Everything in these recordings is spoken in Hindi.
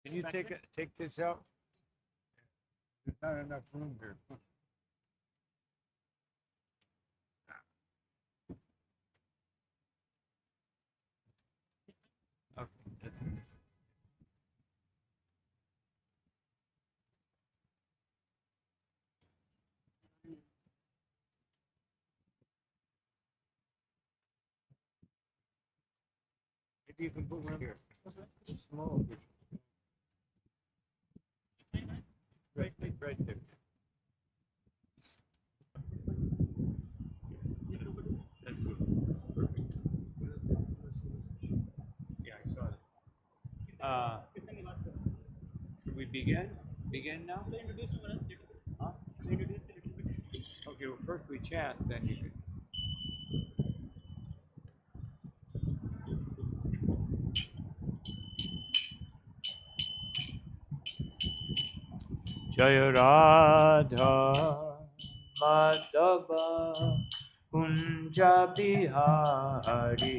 Can you take this out? There's not enough room here. Okay. Maybe you can put one here. Small. Right there. That's good. Perfect. Yeah, I saw that. Should we begin? Begin now? Huh? Okay, well, first we chant, then you can. Jaya Radha Madhava Kunja Bihari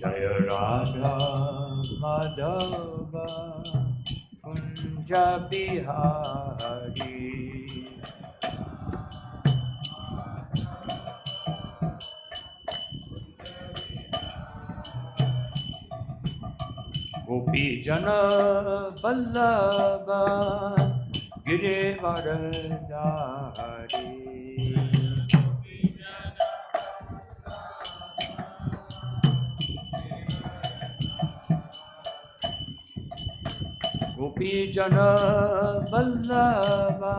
Jaya Radha Madhava Kunja Bihari Gopi Jana Vallabha Girivardhari Gopi Jana Vallabha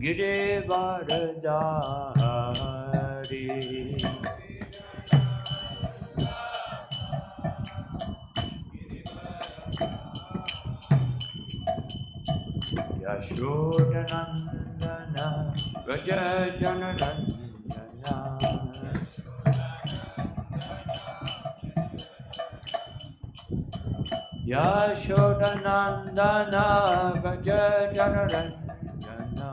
Girivardhari Yashodanandana Gajajanarandana Yashodanandana Gajajanarandana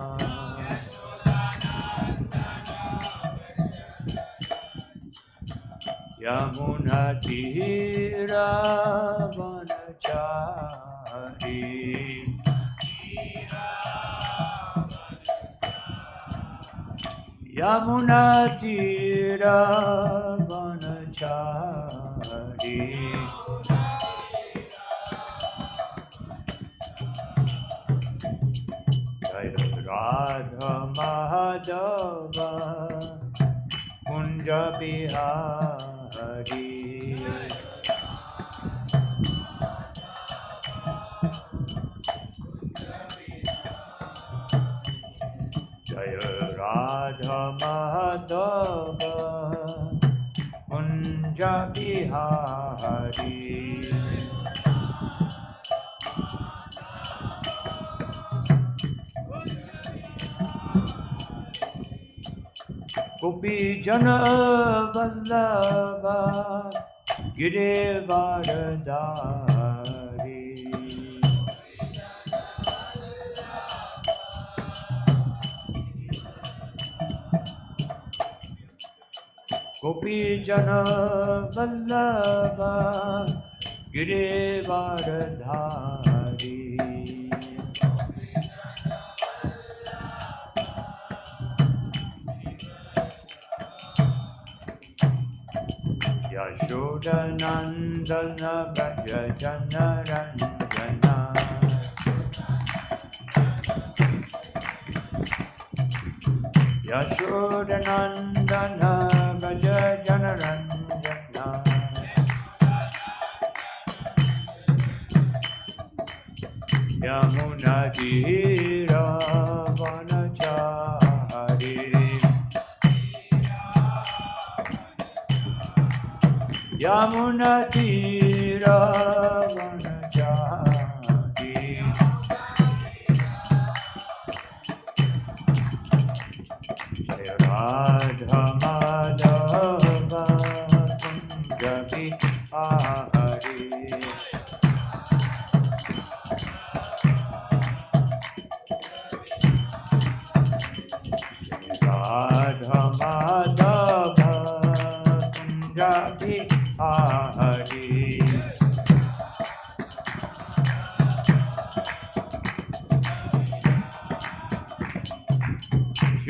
Yamuna Tira Vanachari Yamuna Tira Vanachari Jaya Radha Madhava Kunja Bihari Jaya Radha Madhava Kunja Bihari Gopi Jana Vallabha Girivardhari Gopi Jana Vallabha Girivardhari Yashodanandana Gajajanarandana Yashodanandana Gajajanarandana Yamuna Tira Vanachari Yamuna Tira Vanachari Jaya Radha Madhava Kunja Bihari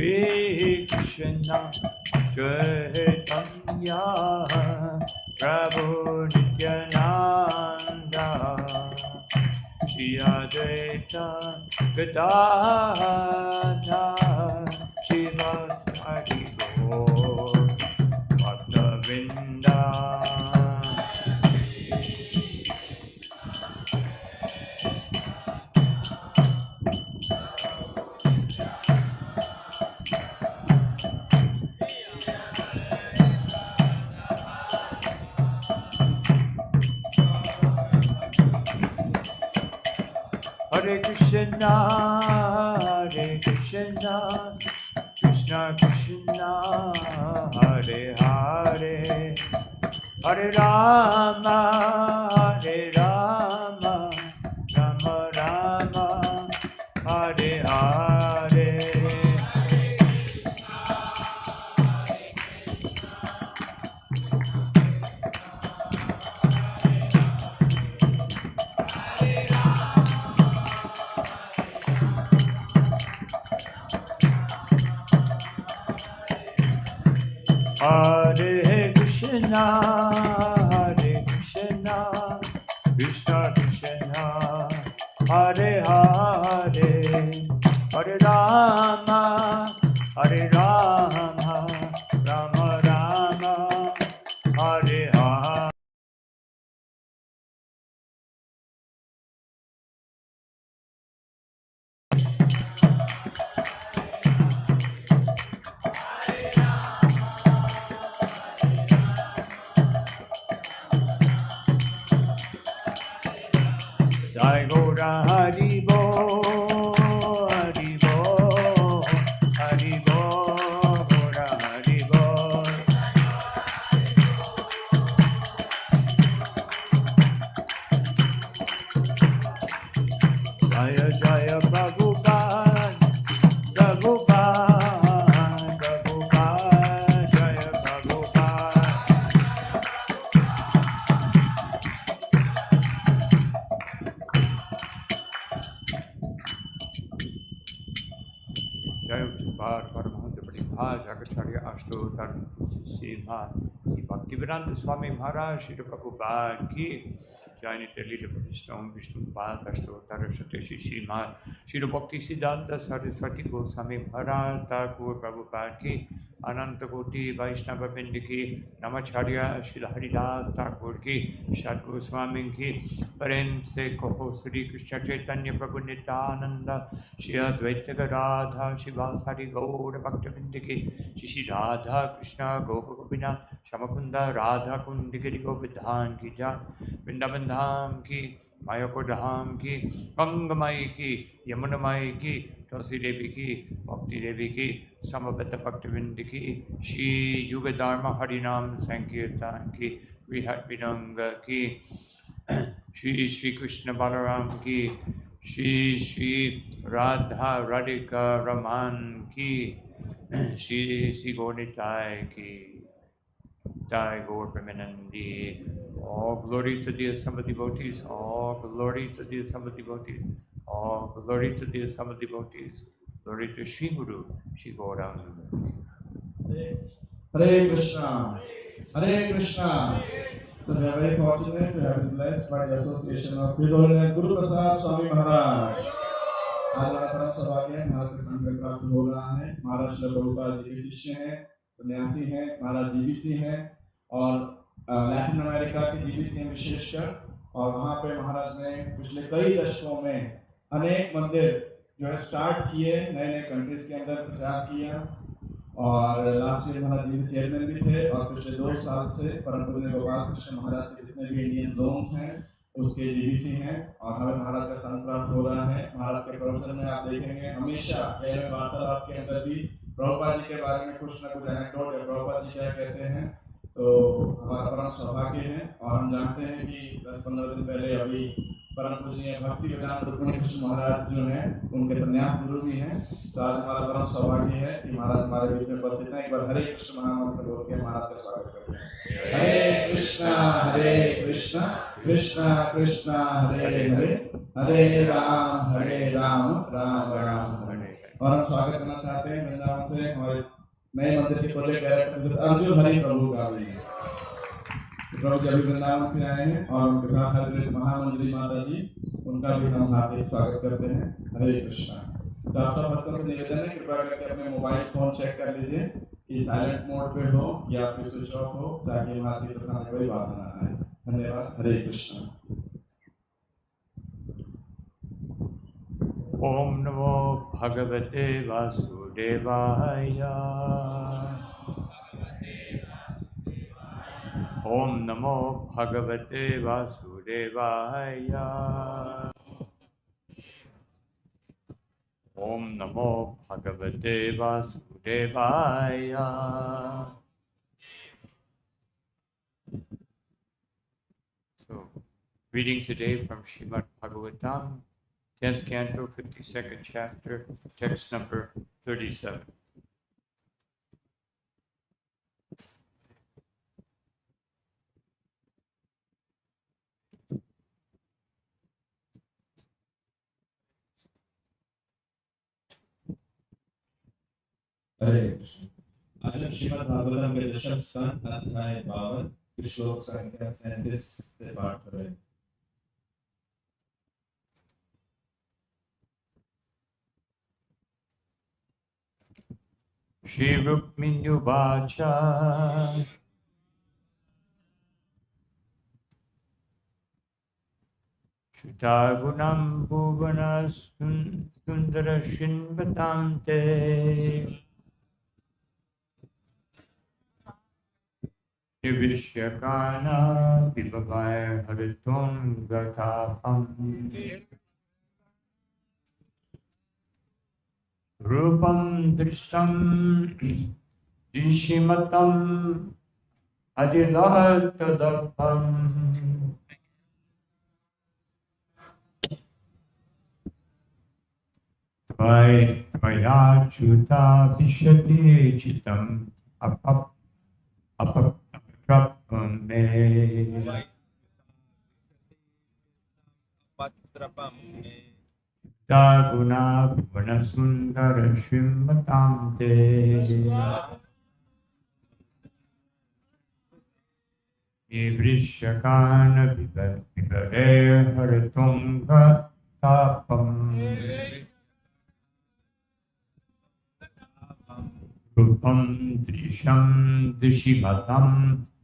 Shri Krishna Chaitanya Prabhu Nityananda Shri Advaita Gadadhar Srivasadi Gaur Bhakta-vrinda. Hare Krishna, Krishna Krishna, Hare Hare, Hare Rama, Rama Rama, Hare Hare. Hare Krishna, Krishna Krishna, Hare Hare, Hare Rama, Rama Rama, Hare Hare. Jai Gaura Hari Bo, Hari Bo, Hari Bo, Gaura Hari Bo. Jaya Jaya Prabhupada, Prabhupada, Jaya Prabhupada. जय बार परमहंस परिभाष आचार्य अष्टोत्तर श्रीमान श्री भक्तिवेदांत स्वामी महाराज श्री प्रभुपाद की जय नित्य लीला विष्णु विष्णुपाद अष्टोत्तर सत्यश्री श्रीमान श्री भक्ति सिद्धांत सरस्वती गोस्वामी महाराज ठाकुर प्रभुपाद की अनंत कोटि वैष्णव वृंद की नमाचार्य श्री हरिदास ठाकुर की सद्गुरु स्वामी की प्रेम से कहो श्री कृष्ण चैतन्य प्रभु नित्यानंद श्री अद्वैत राधा शिवासारि गौर भक्तवृंद की श्री राधा कृष्ण गोप गोपीनाथ श्यामकुंद राधा कुंड गिरि गोवर्धन की जान वृंदावन धाम की मायापुर धाम की गंगमाई की यमुनामाई की तुलसी देवी की भक्ति देवी की समबद्ध भक्तवृंद की श्री युग धर्म हरिनाम संकीर्तन की विहत विनंग की श्री श्री कृष्ण बलराम की श्री श्री राधा राधिका रमान की श्री श्री गौनिताय की Thy Gaur Premanandi. All glory to the assembled devotees. All glory to the assembled devotees. All glory to the assembled devotees. Glory to Shri Guru, Shri Gauranga. Hare Krishna. Hare Krishna. So we are very fortunate to have been blessed by the association of His Holiness Guru Prasad Swami Maharaj. आज हमारा परम सौभाग्य है महाराज के संग प्राप्त हो रहा है। महाराज श्री प्रभुपाद जी के शिष्य हैं, सन्यासी हैं, महाराज जीबीसी हैं और लैटिन अमेरिका के जीबीसी हैं विशेषकर। और वहाँ पे महाराज ने पिछले कई दशकों में अनेक मंदिर जो है स्टार्ट किए, नए नए कंट्रीज के अंदर प्रचार किया। और लास्ट ईयर महाराज जी चेयरमैन भी थे और पिछले 2 साल से परम पूज्य गोपाल कृष्ण महाराज के जितने भी इंडियन जोन्स हैं उसके जीबीसी हैं। और हमें महाराज का संग प्राप्त हो रहा है। महाराज के प्रवचन में आप देखेंगे हमेशा वार्तालाप के अंदर भी प्रभुपाद जी के बारे में कुछ न कुछ एनेक्डोट या प्रभुपाद जी क्या कहते हैं, तो हमारा परम सौभाग्य है। और हम जानते हैं कि 10-15 दिन पहले अभी परम पूज्य भक्ति वेदांत रुक्मिणी कृष्ण महाराज जो हैं उनके संन्यास गुरु भी हैं। तो आज हमारा परम सौभाग्य है कि महाराज हमारे बीच में उपस्थित हैं। एक बार हरे कृष्ण महामंत्र बोल के महाराज का स्वागत करते हैं। हरे कृष्ण कृष्ण कृष्ण हरे हरे, हरे राम राम राम हरे हरे। और हम स्वागत करना चाहते हैं वृंदावन से हमारे नए मंदिर के प्रोजेक्ट डायरेक्टर अर्जुन हरि प्रभु का भी। प्रभु जी अभी वृंदावन से आए हैं और उनके साथ हरे महामंजरी माता जी, उनका भी हम हार्दिक स्वागत करते हैं। हरे कृष्णा। तो आप सब भक्तों से निवेदन है कृपया करके अपने मोबाइल फोन चेक कर लीजिए कि साइलेंट मोड पे हो या फिर स्विच ऑफ हो, ताकि हमारी प्रथा में कोई बात ना आए। धन्यवाद। हरे कृष्णा। ओम नमो भगवते वासुदेवाय। ओम नमो भगवते वासुदेवाय। ओम नमो भगवते वासुदेवाय। So, reading today from Srimad Bhagavatam, 10th canto, 52nd chapter, text number 37. हरे कृष्ण। आज हम श्रीमद् भागवतम के दशम स्कंद अध्याय 52 श्लोक संख्या 37 से पाठ कर रहे हैं। Shri Rukminyuvacha Shutagunam Bhuvana Sundara Shinvatante Vishyakana Vibhavaya Haritum Gatapam Rupam Drishtam Dishimatam Adilatadapam Tvaya Chuta Vishati Chitam Apatrapam Me Daguna Bhuvana Sundara Shrimatam Te Vrishakana Vivare Haritunga Tapam Rupam Drisham Dishivatam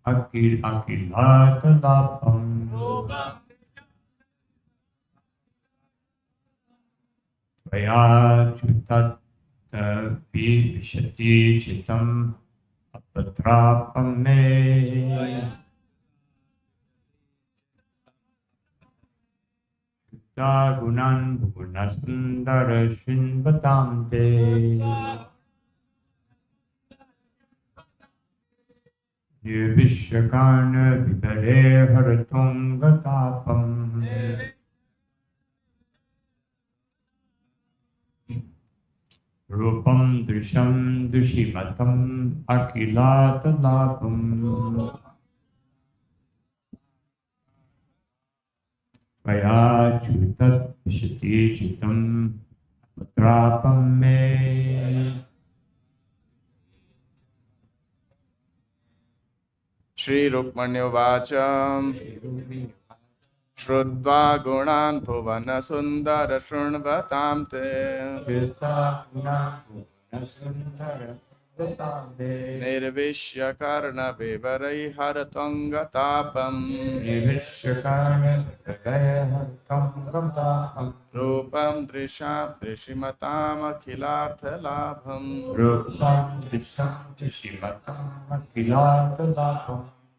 Akilatadapam Tvaya Chutat Vishati Chitam Apatrapam Me Gunan Bhuvana Shinvatam Te Vishakana Vivare Haritum Gatapam Rupam Drisham Dushimatam Akilatadapam Vaya Chutat Vishati Chitam Apatrapam Me Shri रुक्मण्युवाच श्रुत्वा गुणान् भुवन सुन्दर शृण्वतां ते निर्विश्य कर्ण विवरैर्हरत्वङ्गतापम् रूपं दृशां दृशिमतामखिलार्थलाभम्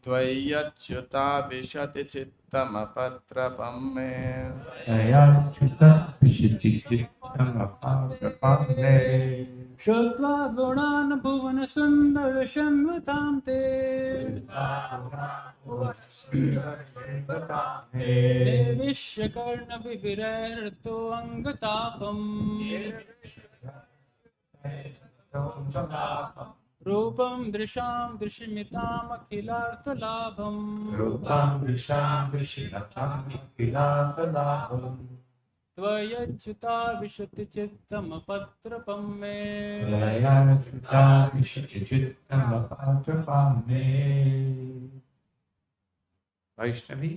त्वय्यच्युता विशति चित्तमपत्रपं मे श्रुत्वा गुणान् भुवन सुन्दर शृण्वतां ते निर्विश्य कर्ण विविरैर्तो अङ्गतापम् रूपं दृशां दृशिमितामखिलार्थलाभम् त्वयच्युता विशति चित्तमपत्रपं मे वैष्णवी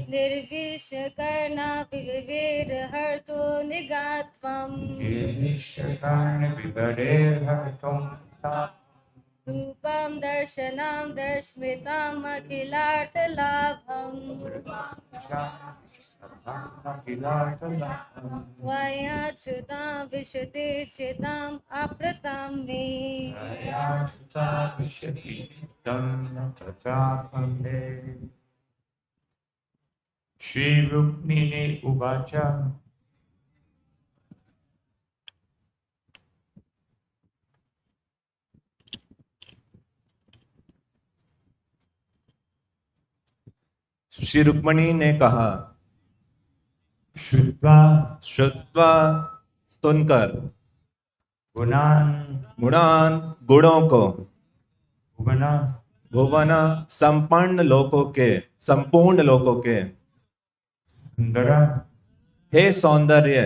निर्विशकर्णा विविधहर्तो निगात्वम् रूपं दर्शनं दर्शमिताम् अखिलार्थलाभम् त्वयाच्युतां विशति चिताम् अप्रतां मे श्री रुक्मिणी उवाच श्री रुक्मिणी ने कहा, श्रुत्वा श्रुत्वा सुनकर, गुणान् गुणान गुणों को, भुवन भुवन संपूर्ण लोकों के सुंदर हे सौंदर्य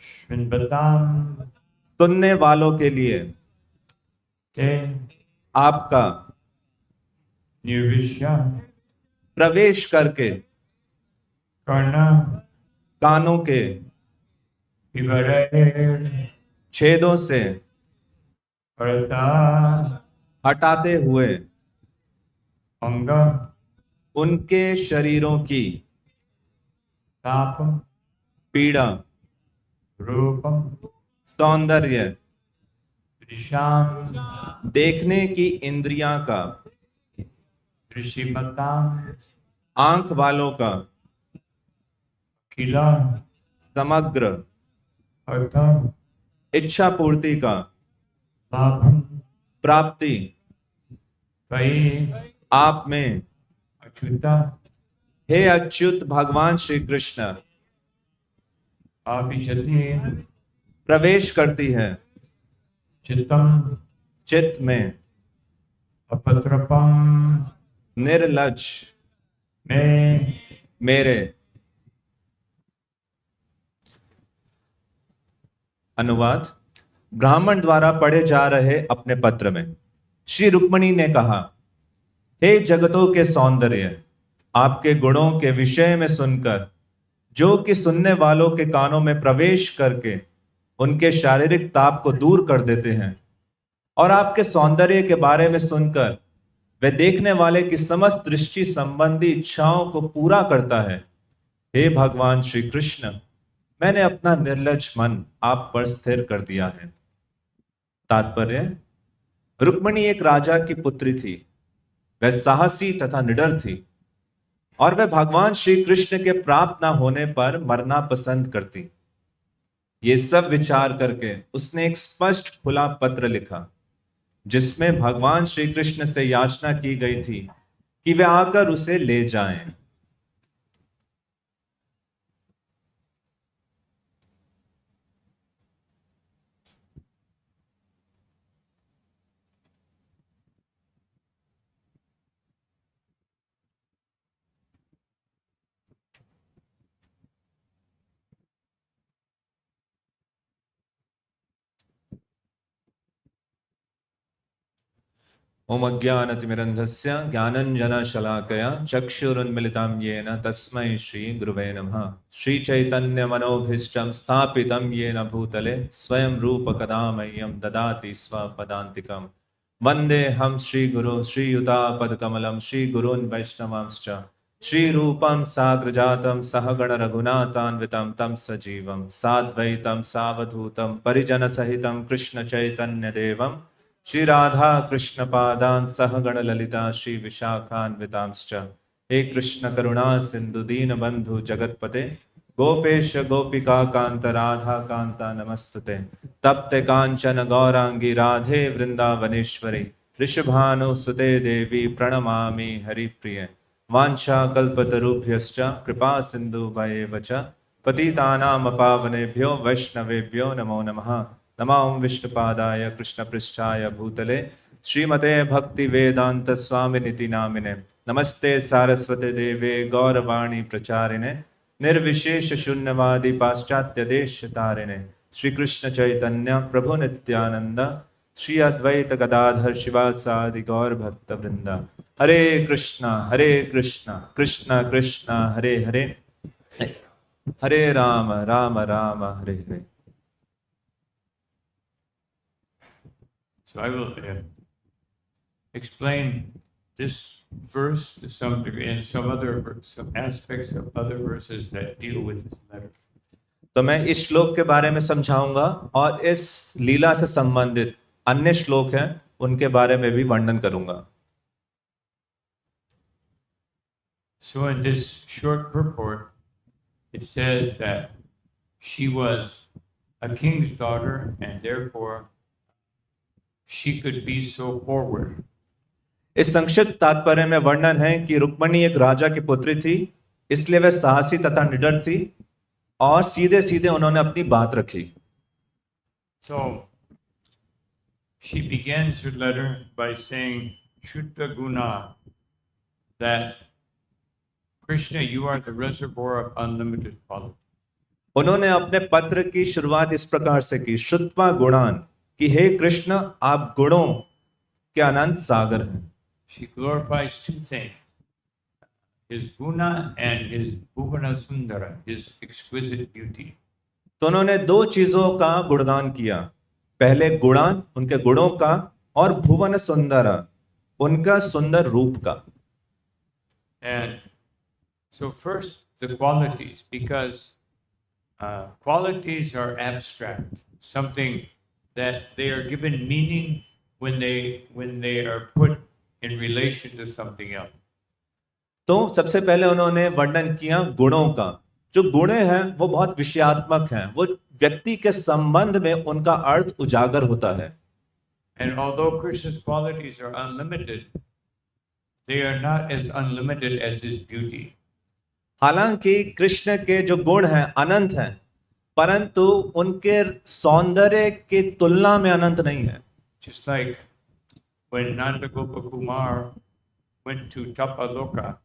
शृण्वतां सुनने वालों के लिए ते आपका निर्विश्य प्रवेश करके कर्ण कानों के विवरेण छेदों से परता हटाते हुए अंग उनके शरीरों की ताप पीड़ा, रूपम सौंदर्य, दृशां देखने की इंद्रियां का, दृशिमतां आंख वालों का, किला समग्र अर्थ इच्छा पूर्ति का, लाभम प्राप्ति त्वयि आप में, अच्युता हे अच्युत भगवान श्री कृष्ण, आविशति प्रवेश करती है चित्तम चित्त में अपत्रपम निर्लज में मेरे। अनुवाद। ब्राह्मण द्वारा पढ़े जा रहे अपने पत्र में श्री रुक्मिणी ने कहा, हे जगतों के सौंदर्य, आपके गुणों के विषय में सुनकर, जो कि सुनने वालों के कानों में प्रवेश करके उनके शारीरिक ताप को दूर कर देते हैं, और आपके सौंदर्य के बारे में सुनकर वे देखने वाले की समस्त दृष्टि संबंधी इच्छाओं को पूरा करता है। हे भगवान श्री कृष्ण, मैंने अपना निर्लज मन आप पर स्थिर कर दिया है। तात्पर्य, रुक्मिणी एक राजा की पुत्री थी। वह साहसी तथा निडर थी और वह भगवान श्री कृष्ण के प्राप्त न होने पर मरना पसंद करती। ये सब विचार करके उसने एक स्पष्ट खुला पत्र लिखा, जिसमें भगवान श्री कृष्ण से याचना की गई थी कि वे आकर उसे ले जाएं। ओम अज्ञानतिमिरन्धस्य ज्ञानञ्जनशलाकया चक्षुरुन्मिलितं येन तस्मै श्री गुरुवे नमः। श्री चैतन्य मनोभीष्टं स्थापितं येन भूतले स्वयं रूप कदा मह्यं ददाति स्वपदान्तिकं। वन्दे हम श्री गुरु श्रीयुतापदकमलं श्री गुरून् वैष्णवांश्च श्री रूपं साग्रजातं सहगण रघुनाथान्वितं तं सजीवं साद्वैतं सावधूतं परिजन सहितं कृष्ण चैतन्य देवं श्री राधा कृष्ण पादान सहगण ललिता श्री विशाखान्वितांश्च। हे कृष्ण करुणा सिंधु दीन बंधु जगतपते गोपेश गोपिका कांत राधा कांता नमस्तुते। तप्ते कांचन गौरांगी राधे वृंदावनेश्वरी ऋषभानुसुते देवी प्रणमामि हरिप्रिये। वाञ्छा कल्पतरुभ्यश्च कृपा सिंधु भयेव च पतितानां पावनेभ्यो वैष्णवेभ्यो नमो नमः। नमो विष्णुपादाय कृष्णपृष्ठाय भूतले श्रीमते भक्ति वेदांत स्वामिनिति नामिने। नमस्ते सारस्वते देवे गौरवाणी प्रचारिणे निर्विशेष शून्यवादी पाश्चात्य देश तारिणे। श्री कृष्ण चैतन्य प्रभु नित्यानंद श्री अद्वैत गदाधर शिवासादि गौर भक्त वृंदा। हरे कृष्णा कृष्ण कृष्ण हरे हरे, हरे Ram Ram Ram Hare Hare. So I will explain this verse to some degree and some aspects of other verses that deal with this letter. तो मैं इस श्लोक के बारे में समझाऊंगा और इस लीला से संबंधित अन्य श्लोक हैं उनके बारे में भी वर्णन करूंगा। So in this short purport, it says that she was a king's daughter and therefore she could be so forward. इस संक्षिप्त तात्पर्य में वर्णन है कि रुक्मणी एक राजा की पुत्री थी, इसलिए वह साहसी तथा निडर थी और सीधे सीधे उन्होंने अपनी बात रखी। So she begins her letter by saying, Shuddha Guna, that Krishna, you are the reservoir of unlimited quality. उन्होंने अपने पत्र की शुरुआत इस प्रकार से की, शुद्धवा गुणान, कि हे कृष्ण आप गुणों के अनंत सागर हैं। She glorifies two things, his guna and his bhuvana sundara, his exquisite beauty. तो उन्होंने दो चीजों का गुणगान किया, पहले गुणान उनके गुणों का और भुवन सुंदरा उनका सुंदर रूप का। And so first the qualities, because qualities are abstract, something that they are given meaning when they are put in relation to something else. तो सबसे पहले उन्होंने वर्णन किया गुणों का। जो गुण हैं वो बहुत विषयात्मक हैं, वो व्यक्ति के संबंध में उनका अर्थ उजागर होता है। And although Krishna's qualities are unlimited, they are not as unlimited as his beauty. हालांकि कृष्ण के जो गुण हैं अनंत हैं, परंतु उनके सौंदर्य की तुलना में अनंत नहीं है। Just like when Nanda Gopa Kumar went to Tapaloka,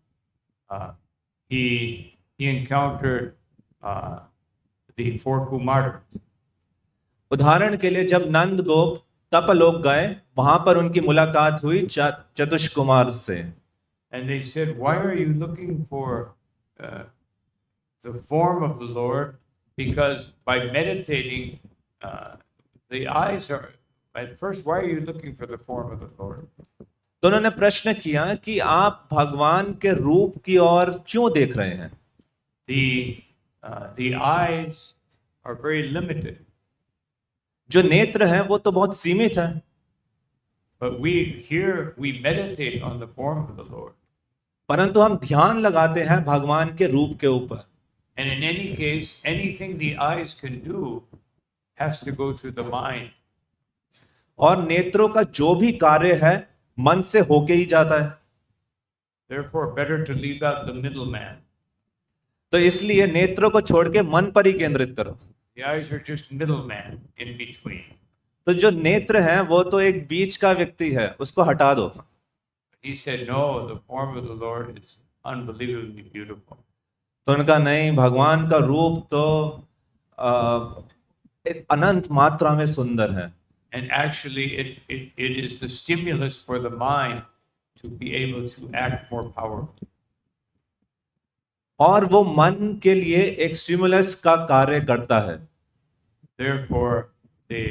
he encountered the four Kumaras. उदाहरण के लिए जब नंद गोप तपलोक गए, वहां पर उनकी मुलाकात हुई चतुष कुमार से। And they said, why are you looking for the form of the Lord? Because by meditating, the eyes are, at first, why are you looking for the form of the Lord? तो उन्होंने प्रश्न किया कि आप भगवान के रूप की ओर क्यों देख रहे हैं? The eyes are very limited. जो नेत्र हैं वो तो बहुत सीमित हैं। But we meditate on the form of the Lord. परंतु हम ध्यान लगाते हैं भगवान के रूप के ऊपर। And in any case, anything the eyes can do has to go through the mind. और नेत्रों का जो भी कार्य है मन से होके ही जाता है। Therefore, better to leave out the middleman. तो इसलिए नेत्रों को छोड़ के मन पर ही केंद्रित करो। The eyes are just middleman in between. तो जो नेत्र हैं वो तो एक बीच का व्यक्ति है, उसको हटा दो। He said, no, the form of the Lord is unbelievably beautiful. तो उनका नहीं, भगवान का रूप तो अनंत मात्रा में सुंदर है। And actually, it is the stimulus for the mind to be able to act more powerfully. और वो मन के लिए एक स्टिमुलस का कार्य करता है। Therefore, the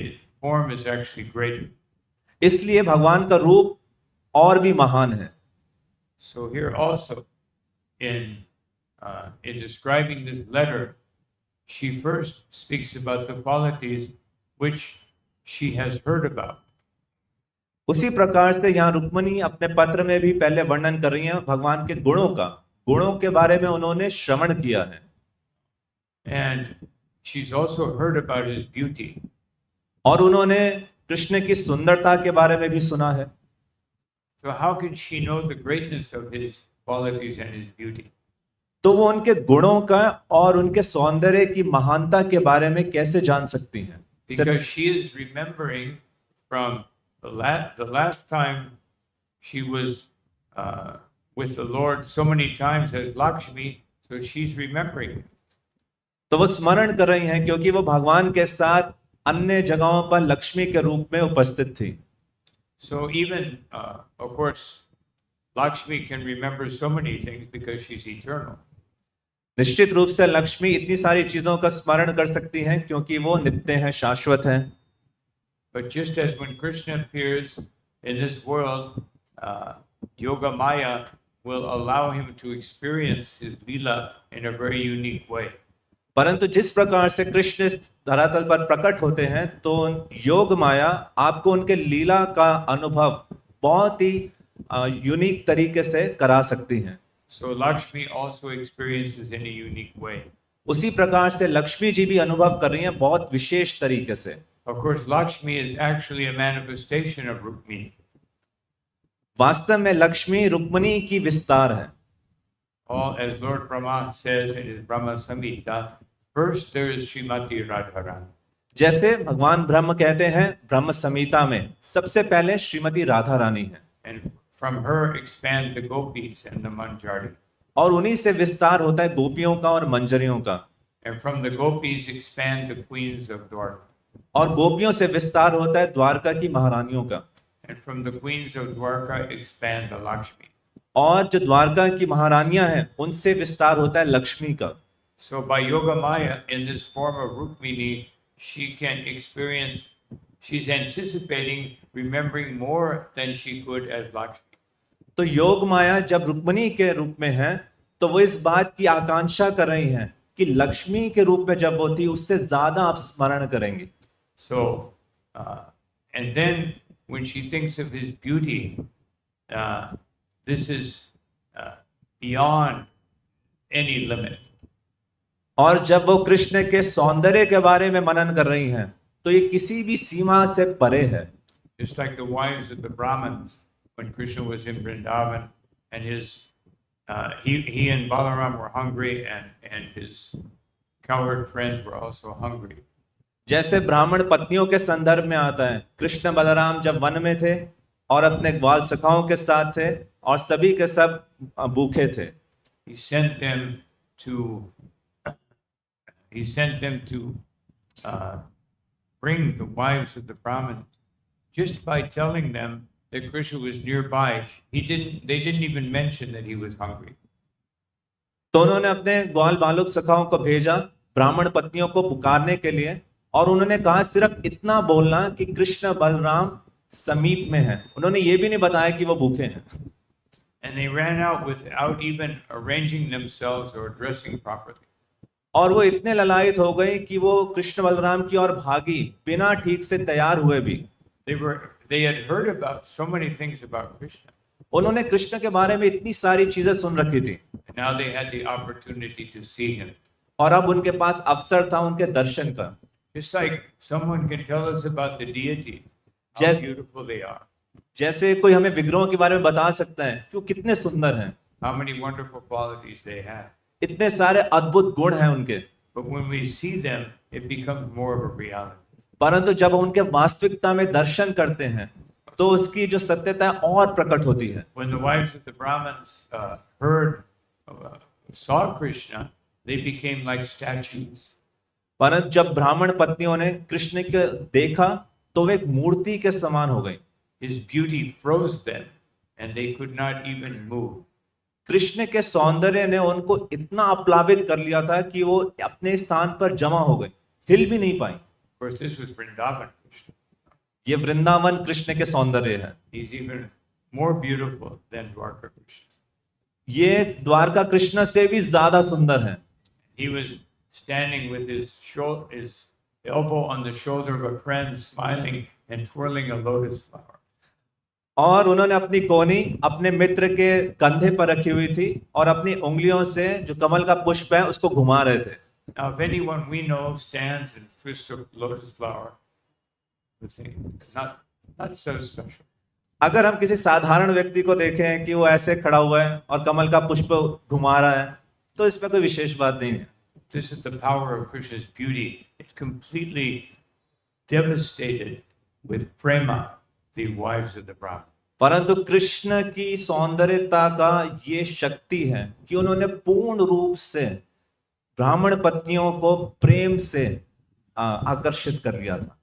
form is actually greater. इसलिए भगवान का रूप और भी महान है। So here also, in describing this letter, she first speaks about the qualities which she has heard about. उसी प्रकार से यहाँ रुक्मणी अपने पत्र में भी पहले वर्णन कर रही हैं भगवान के गुणों का। गुणों के बारे में उन्होंने श्रवण किया है। And she's also heard about his beauty. और उन्होंने कृष्ण की सुंदरता के बारे में भी सुना है। So how can she know the greatness of his qualities and his beauty? तो वो उनके गुणों का और उनके सौंदर्य की महानता के बारे में कैसे जान सकती हैं? Because she is remembering from the last time she was with the Lord so many times as Lakshmi, so she's remembering. तो वो स्मरण कर रही हैं क्योंकि वो भगवान के साथ अन्य जगहों पर लक्ष्मी के रूप में उपस्थित थी। So even, of course, Lakshmi can remember so many things because she's eternal. निश्चित रूप से लक्ष्मी इतनी सारी चीजों का स्मरण कर सकती हैं क्योंकि वो नित्य हैं, शाश्वत हैं। But just as when Krishna appears in this world, Yoga Maya will allow him to experience his Leela in a very unique way. परंतु जिस प्रकार से कृष्ण इस धरातल पर प्रकट होते हैं तो योग माया आपको उनके लीला का अनुभव बहुत ही यूनिक तरीके से करा सकती हैं। So Lakshmi also experiences in a unique way. उसी प्रकार से लक्ष्मी जी भी अनुभव कर रही हैं बहुत विशेष तरीके से। Of course, Lakshmi is actually a manifestation of Rukmini. वास्तव में लक्ष्मी रुक्मिणी की विस्तार है। All, as Lord Brahma says in his Brahma Samhita, first there is Srimati Radharani. जैसे भगवान ब्रह्म कहते हैं ब्रह्म संहिता में सबसे पहले श्रीमती राधा रानी है, And from her expand the gopis and the manjari. और उन्हीं से विस्तार होता है गोपियों का और मंजरियों का, And from the gopis expand the queens of Dwarka. और गोपियों से विस्तार होता है द्वारका की महारानियों का, And from the queens of Dwarka expand the Lakshmi. और जो द्वारका की महारानियां हैं उनसे विस्तार होता है लक्ष्मी का। So by Yoga Maya, in this form of Rukmini, she can experience, she's anticipating remembering more than she could as Lakshmi. तो योग माया जब रुक्मिणी के रूप में है तो वो इस बात की आकांक्षा कर रही हैं कि लक्ष्मी के रूप में जब वो थी उससे ज्यादा आप स्मरण करेंगे। So, and then when she thinks of his beauty, this is beyond any limit. और जब वो कृष्ण के सौंदर्य के बारे में मनन कर रही हैं तो ये किसी भी सीमा से परे है। Just like the wives of the Brahmins when Krishna was in Vrindavan, and he and Balaram were hungry, and his cowherd friends were also hungry. जैसे ब्राह्मण पत्नियों के संदर्भ में आता है, कृष्ण बलराम जब वन में थे और अपने ग्वाल सखाओं के साथ थे और सभी के सब भूखे थे। He sent them to bring the wives of the Brahmins just by telling them that Krishna was nearby. They didn't even mention that he was hungry. तो उन्होंने अपने ग्वाल बालक सखाओं को भेजा ब्राह्मण पत्नियों को पुकारने के लिए, और उन्होंने कहा सिर्फ इतना बोलना कि कृष्ण बलराम समीप में हैं। उन्होंने ये भी नहीं बताया कि वो भूखे हैं। And they ran out without even arranging themselves or dressing properly. और वो इतने ललायित हो गए कि वो कृष्ण बलराम की ओर भागी बिना ठीक से तैयार हुए भी। They had heard about so many things about Krishna. उन्होंने कृष्ण के बारे में इतनी सारी चीजें सुन रखी थी, And now they had the opportunity to see him. और अब उनके पास अवसर था उनके दर्शन का। Just like someone can tell us about the deities, how Yes. beautiful they are, जैसे कोई हमें विग्रहों के बारे में बता सकता है कि वो कितने सुंदर हैं, how many wonderful qualities they have. इतने सारे अद्भुत गुण हैं उनके, But when we see them, it becomes more of a reality. परंतु जब उनके वास्तविकता में दर्शन करते हैं तो उसकी जो सत्यता है और प्रकट होती है। When the wives of the Brahmins saw Krishna, they became like statues. परंतु जब ब्राह्मण पत्नियों ने कृष्ण को देखा तो वे एक मूर्ति के समान हो गई। His beauty froze them, and they could not even move. Krishna के सौंदर्य ने उनको इतना अप्लावित कर लिया था कि वो अपने स्थान पर जमा हो गए, हिल भी नहीं पाई। Of course, this was Vrindavan Krishna. ये वृंदावन कृष्ण के सौंदर्य है। He's even more beautiful than Dwarka Krishna. ये द्वारका कृष्ण से भी ज्यादा सुंदर है। He was standing with his elbow on the shoulder of a friend, smiling and twirling a lotus flower. और उन्होंने अपनी कोनी अपने मित्र के कंधे पर रखी हुई थी और अपनी उंगलियों से जो कमल का पुष्प है उसको घुमा रहे थे। Now, if anyone we know stands and twists a lotus flower, we think not so special. अगर हम किसी साधारण व्यक्ति को देखें कि वो ऐसे खड़ा हुआ है और कमल का पुष्प घुमा रहा है तो इसमें कोई विशेष बात नहीं है। This is the power of Krishna's beauty. It completely devastated with prema the wives of the Brahmin. परंतु कृष्ण की सौंदर्यता का ये शक्ति है कि उन्होंने पूर्ण रूप से ब्राह्मण पत्नियों को प्रेम से आकर्षित कर लिया था।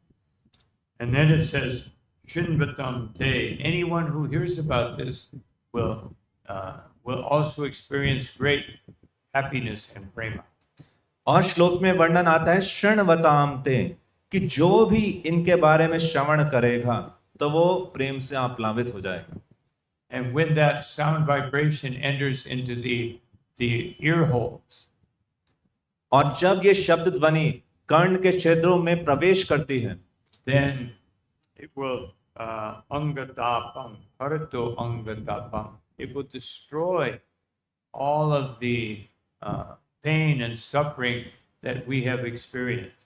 And then it says, Shinvatam te, anyone who hears about this will also experience great happiness and prema. और श्लोक में वर्णन आता है शृण्वताम ते, कि जो भी इनके बारे में श्रवण करेगा तो वो प्रेम से आप्लावित हो जाएगा। And when that sound vibration enters into the ear holes, और जब ये शब्द ध्वनि कर्ण के छिद्रों में प्रवेश करती है, then it will angatapam, harato angatapam. It will destroy all of the pain and suffering that we have experienced.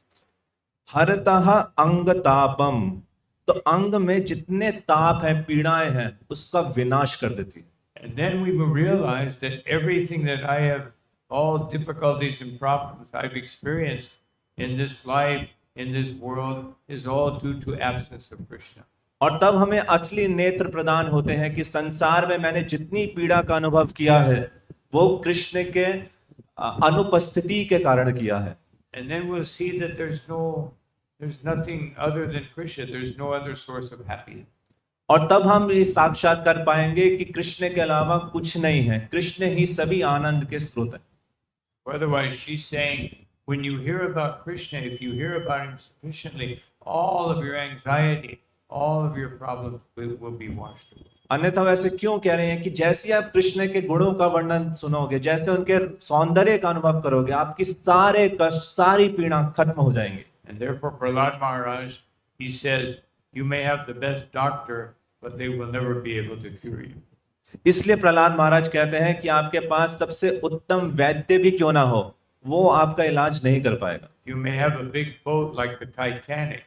हरतः अंगतापम, तो अंग में जितने ताप हैं, पीड़ाएं हैं, उसका विनाश कर देती है। And then we will realize that everything that I have, all difficulties and problems I've experienced in this life, in this world, is all due to absence of Krishna. और तब हमें असली नेत्र प्रदान होते हैं कि संसार में मैंने जितनी पीड़ा का अनुभव किया है वो कृष्ण के अनुपस्थिति के कारण किया है। And then we'll see that there's nothing other than Krishna. There's no other source of happiness. और तब हम ये साक्षात कर पाएंगे कि कृष्ण के अलावा कुछ नहीं है, कृष्ण ही सभी आनंद के स्रोत है। Otherwise, she's saying, when you hear about Krishna, if you hear about him sufficiently, all of your anxiety, all of your problems will be washed away. अन्यथा वैसे क्यों कह रहे हैं कि जैसे आप कृष्ण के गुणों का वर्णन सुनोगे, जैसे उनके सौंदर्य का अनुभव करोगे, आपकी सारे कष्ट, सारी पीड़ा खत्म हो जाएंगे। And therefore, Prahlad Maharaj, he says, you may have the best doctor, but they will never be able to cure you. इसलिए प्रहलाद महाराज कहते हैं कि आपके पास सबसे उत्तम वैद्य भी क्यों ना हो, वो आपका इलाज नहीं कर पाएगा। You may have a big boat like the Titanic,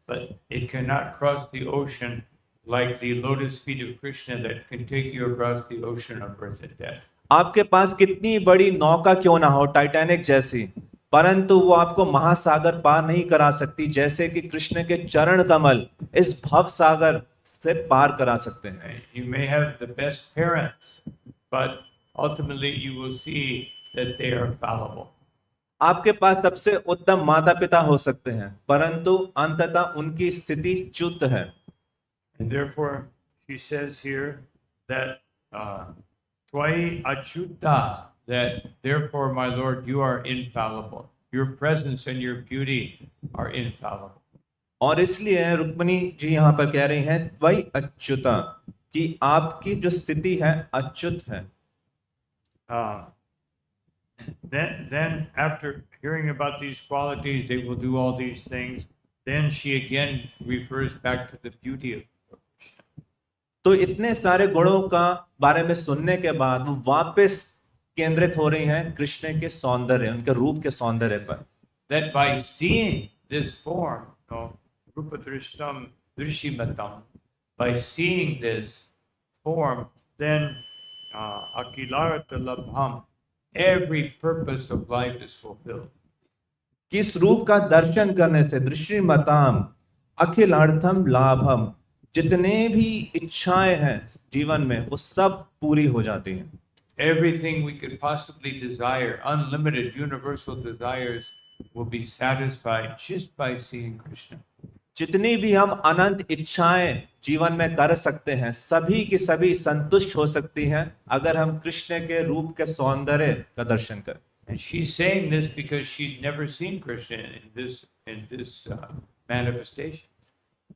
but it cannot cross the ocean like the lotus feet of Krishna that can take you across the ocean of birth and death. आपके पास कितनी बड़ी नौका क्यों ना हो, टाइटैनिक जैसी, परंतु वो आपको महासागर पार नहीं करा सकती, जैसे कि कृष्ण के चरण कमल इस भव सागर से पार करा सकते हैं। You may have the best parents, but ultimately you will see that they are fallible. आपके पास सबसे उत्तम माता पिता हो सकते हैं, परंतु अंततः उनकी स्थिति च्युत है। And therefore, she says here that Tvai Achyuta, that therefore, my Lord, you are infallible. Your presence and your beauty are infallible. और इसलिए रुक्मिणी जी यहाँ पर कह रही हैं त्वयि अच्युता, कि आपकी जो स्थिति है अच्युत है। Then after hearing about these qualities, they will do all these things. Then she again refers back to the beauty of Krishna. तो इतने सारे गुणों का बारे में सुनने के बाद वो वापस केंद्रित हो रही हैं कृष्ण के सौंदर्य, उनके रूप के सौंदर्य पर। That by seeing this form, Rupa Drishtam Drishimatam, by seeing this form, then Akilarata Labham, every purpose of life is fulfilled. किस रूप का दर्शन करने से दृश्यमताम अखिलार्थम लाभम, जितने भी इच्छाएं हैं जीवन में वो सब पूरी हो जाती हैं। Everything we could possibly desire, unlimited universal desires, will be satisfied just by seeing Krishna. जितनी भी हम अनंत इच्छाएं जीवन में कर सकते हैं, सभी की सभी संतुष्ट हो सकती हैं अगर हम कृष्ण के रूप के सौंदर्य का दर्शन करें। And she's saying this because she's never seen Krishna in this manifestation.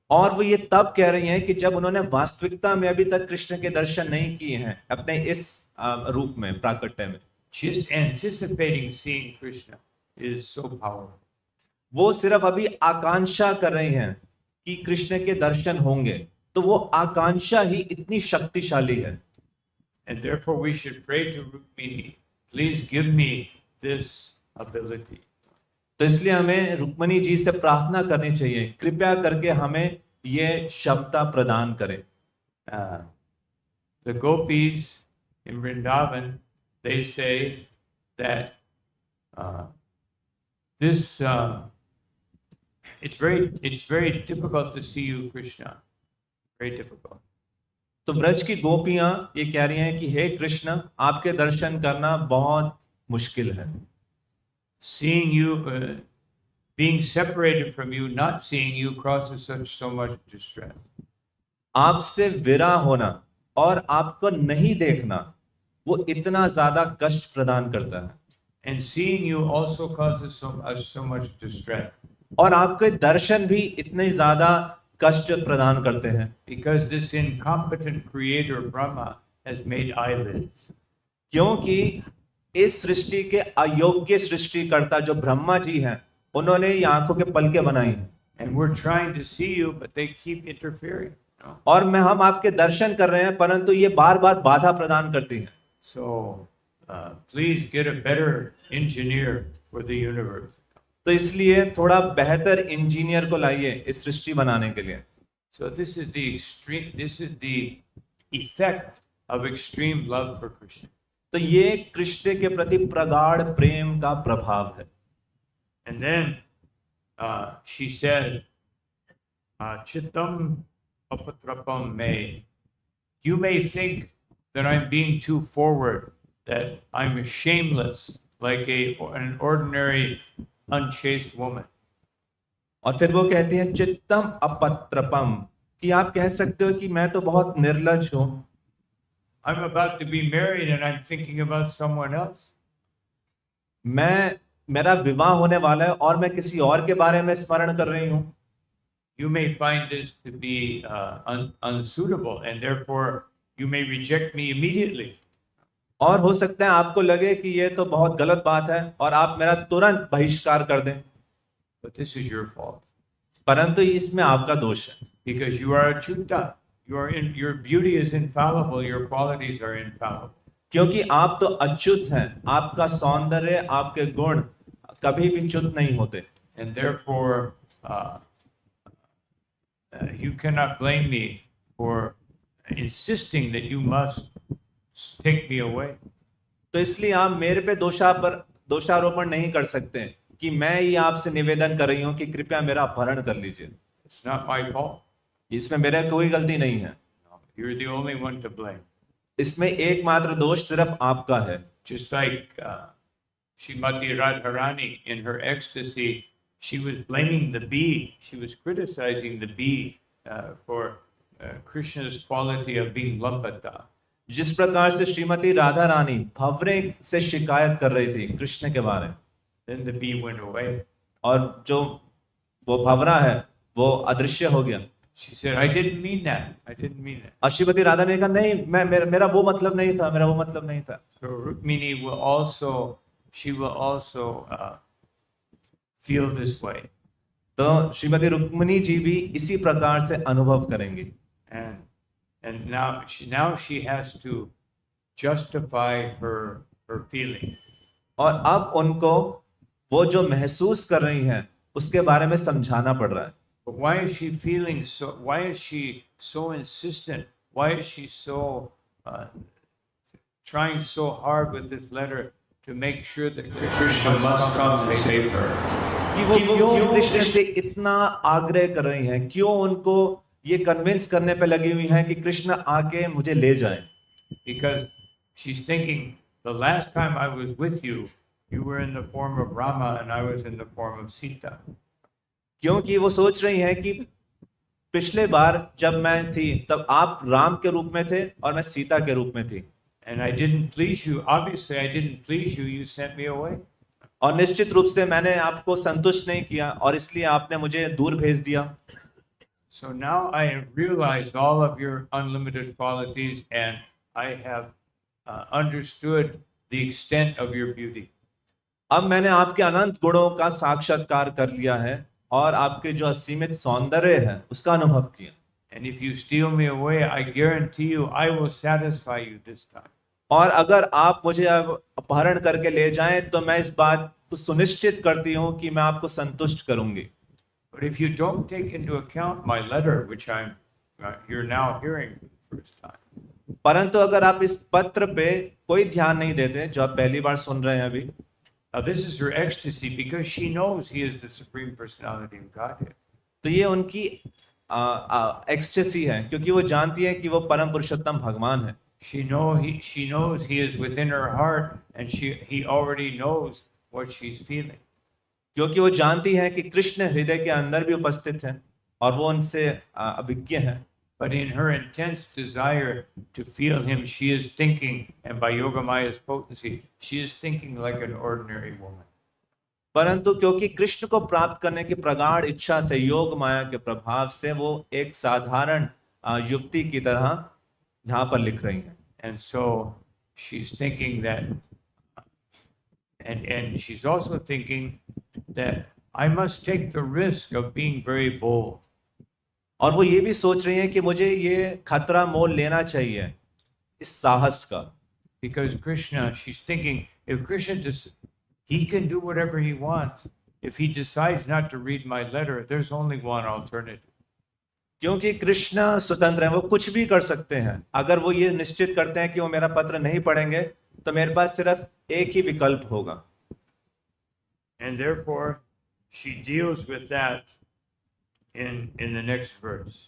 और वो ये तब कह रही हैं कि जब उन्होंने वास्तविकता में अभी तक कृष्ण के दर्शन नहीं किए हैं अपने इस रूप में, प्राकट्य में। Just anticipating seeing Krishna is so powerful. वो सिर्फ अभी आकांक्षा कर रही हैं कि कृष्ण के दर्शन होंगे, तो वो आकांक्षा ही इतनी शक्तिशाली है। And therefore we should pray to Rukmini, please give me this ability. तो इसलिए हमें रुक्मिणी जी से प्रार्थना करनी चाहिए, कृपया करके हमें ये क्षमता प्रदान करें। The gopis in Vrindavan, they say that this it's very difficult to see you, Krishna. Very difficult. तो ब्रज की गोपियां ये कह रही हैं कि हे कृष्ण, आपके दर्शन करना बहुत मुश्किल है। Seeing you, being separated from you, not seeing you causes so much distress. आपसे विरा होना और आपको नहीं देखना वो इतना ज्यादा कष्ट प्रदान करता है। And seeing you also causes so much distress. और आपके दर्शन भी इतने ज्यादा कष्ट प्रदान करते हैं। Because this incompetent creator Brahma has made eyelids. क्योंकि इस सृष्टि के अयोग्य सृष्टिकर्ता जो ब्रह्मा जी हैं, उन्होंने ये आंखों के पलके बनाई हैं। And we're trying to see you, but they keep interfering. No? और हम आपके दर्शन कर रहे हैं, परंतु ये बार बार बाधा प्रदान करती हैं। So please get a better engineer for the universe. तो इसलिए थोड़ा बेहतर इंजीनियर को लाइए इस सृष्टि बनाने के लिए। So this is the effect of extreme love for Krishna. तो ये कृष्ण के प्रति प्रगाढ़ प्रेम का प्रभाव है। And then she says, Chittam apatrapam me. You may think that I'm being too forward, that I'm shameless, like an ordinary unchaste woman. और फिर वो कहती हैं चित्तम अपत्रपम, कि आप कह सकते हो कि मैं तो बहुत निर्लज हूं। I'm about to be married and I'm thinking about someone else. मेरा विवाह होने वाला है और मैं किसी और के बारे में स्मरण कर रही हूं। You may find this to be unsuitable and therefore you may reject me immediately. और हो सकता है आपको लगे कि ये तो बहुत गलत बात है और आप मेरा तुरंत बहिष्कार कर दें। But this is your fault. परंतु इसमें आपका दोष है। Because you are achyuta. Your beauty is infallible, your qualities are infallible. क्योंकि आप तो अच्युत हैं, आपका सौंदर्य, आपके गुण कभी भी च्युत नहीं होते। And therefore you cannot blame me for insisting that you must take me away. तो इसलिए आप मेरे पे दोषारोपण नहीं कर सकते कि मैं ये आपसे निवेदन कर रही हूं कि कृपया मेरा अपहरण कर लीजिए। It's not my fault. इसमें मेरा कोई गलती नहीं है। You're the only one to blame. इसमें एकमात्र दोष सिर्फ आपका है। Just like Srimati Radharani in her ecstasy, she was blaming the bee. She was criticizing the bee for Krishna's quality of being lambata. जिस प्रकार से श्रीमती राधा रानी भंवरे से शिकायत कर रही थी कृष्ण के बारे में, Then the bee went away. और जो वो भंवरा है वो अदृश्य हो गया। She said, I didn't mean that. I didn't mean that. और श्रीमती राधा ने कहा नहीं, मेरा वो मतलब नहीं था, मेरा वो मतलब नहीं था। So Rukmini will also, she will also feel this way. तो श्रीमती रुक्मिणी जी भी इसी प्रकार से अनुभव करेंगी। And now she has to justify her feeling. और अब उनको वो जो महसूस कर रही हैं उसके बारे में समझाना पड़ रहा है। But why is she feeling so? Why is she so insistent? Why is she so trying so hard with this letter to make sure that Krishna must come and save her? कि वो क्यों कृष्ण से इतना आग्रह कर रही हैं, क्यों उनको ये कन्विंस करने पे लगी हुई हैं कि कृष्ण आके मुझे ले जाएं? Because she's thinking, the last time I was with you, you were in the form of Rama and I was in the form of Sita. क्योंकि वो सोच रही हैं कि पिछले बार जब मैं थी तब आप राम के रूप में थे और मैं सीता के रूप में थी। And I didn't please you. Obviously, I didn't please you. You sent me away. और निश्चित रूप से मैंने आपको संतुष्ट नहीं किया और इसलिए आपने मुझे दूर भेज दिया। So now I have realized all of your unlimited qualities and I have understood the extent of your beauty. अब मैंने आपके अनंत गुणों का साक्षात्कार कर लिया है और आपके जो असीमित सौंदर्य है उसका अनुभव किया। And if you steal me away, I guarantee you I will satisfy you this time. और अगर आप मुझे अपहरण करके ले जाएं तो मैं इस बात को सुनिश्चित करती हूँ कि मैं आपको संतुष्ट करूंगी। But if you don't take into account my letter, which you're now hearing for the first time. परंतु अगर आप इस पत्र पे कोई ध्यान नहीं देते जो आप पहली बार सुन रहे हैं अभी। Now, this is her ecstasy because she knows he is the Supreme Personality of Godhead. तो ये उनकी एक्सटेसी है, क्योंकि वो जानती है कि वो परम पुरुषोत्तम भगवान है। She knows he is within her heart, and he already knows what she's feeling. क्योंकि वो जानती है कि कृष्ण हृदय के अंदर भी उपस्थित है और वो उनसे अभिज्ञ है। But in her intense desire to feel him, she is thinking, and by Yogamaya's potency, she is thinking like an ordinary woman. परंतु क्योंकि कृष्ण को प्राप्त करने की प्रगाढ़ इच्छा से, योग माया के प्रभाव से, वो एक साधारण युक्ति की तरह यहाँ पर लिख रही हैं। And so she's thinking that, and she's also thinking that I must take the risk of being very bold. और वो ये भी सोच रही हैं कि मुझे ये खतरा मोल लेना चाहिए, इस साहस का। Because Krishna, she's thinking, if Krishna he can do whatever he wants. If he decides not to read my letter, there's only one alternative. क्योंकि कृष्ण स्वतंत्र हैं, वो कुछ भी कर सकते हैं। अगर वो ये निश्चित करते हैं कि वो मेरा पत्र नहीं पढ़ेंगे, तो मेरे पास सिर्फ एक ही विकल्प होगा। And therefore, she deals with that in the next verse.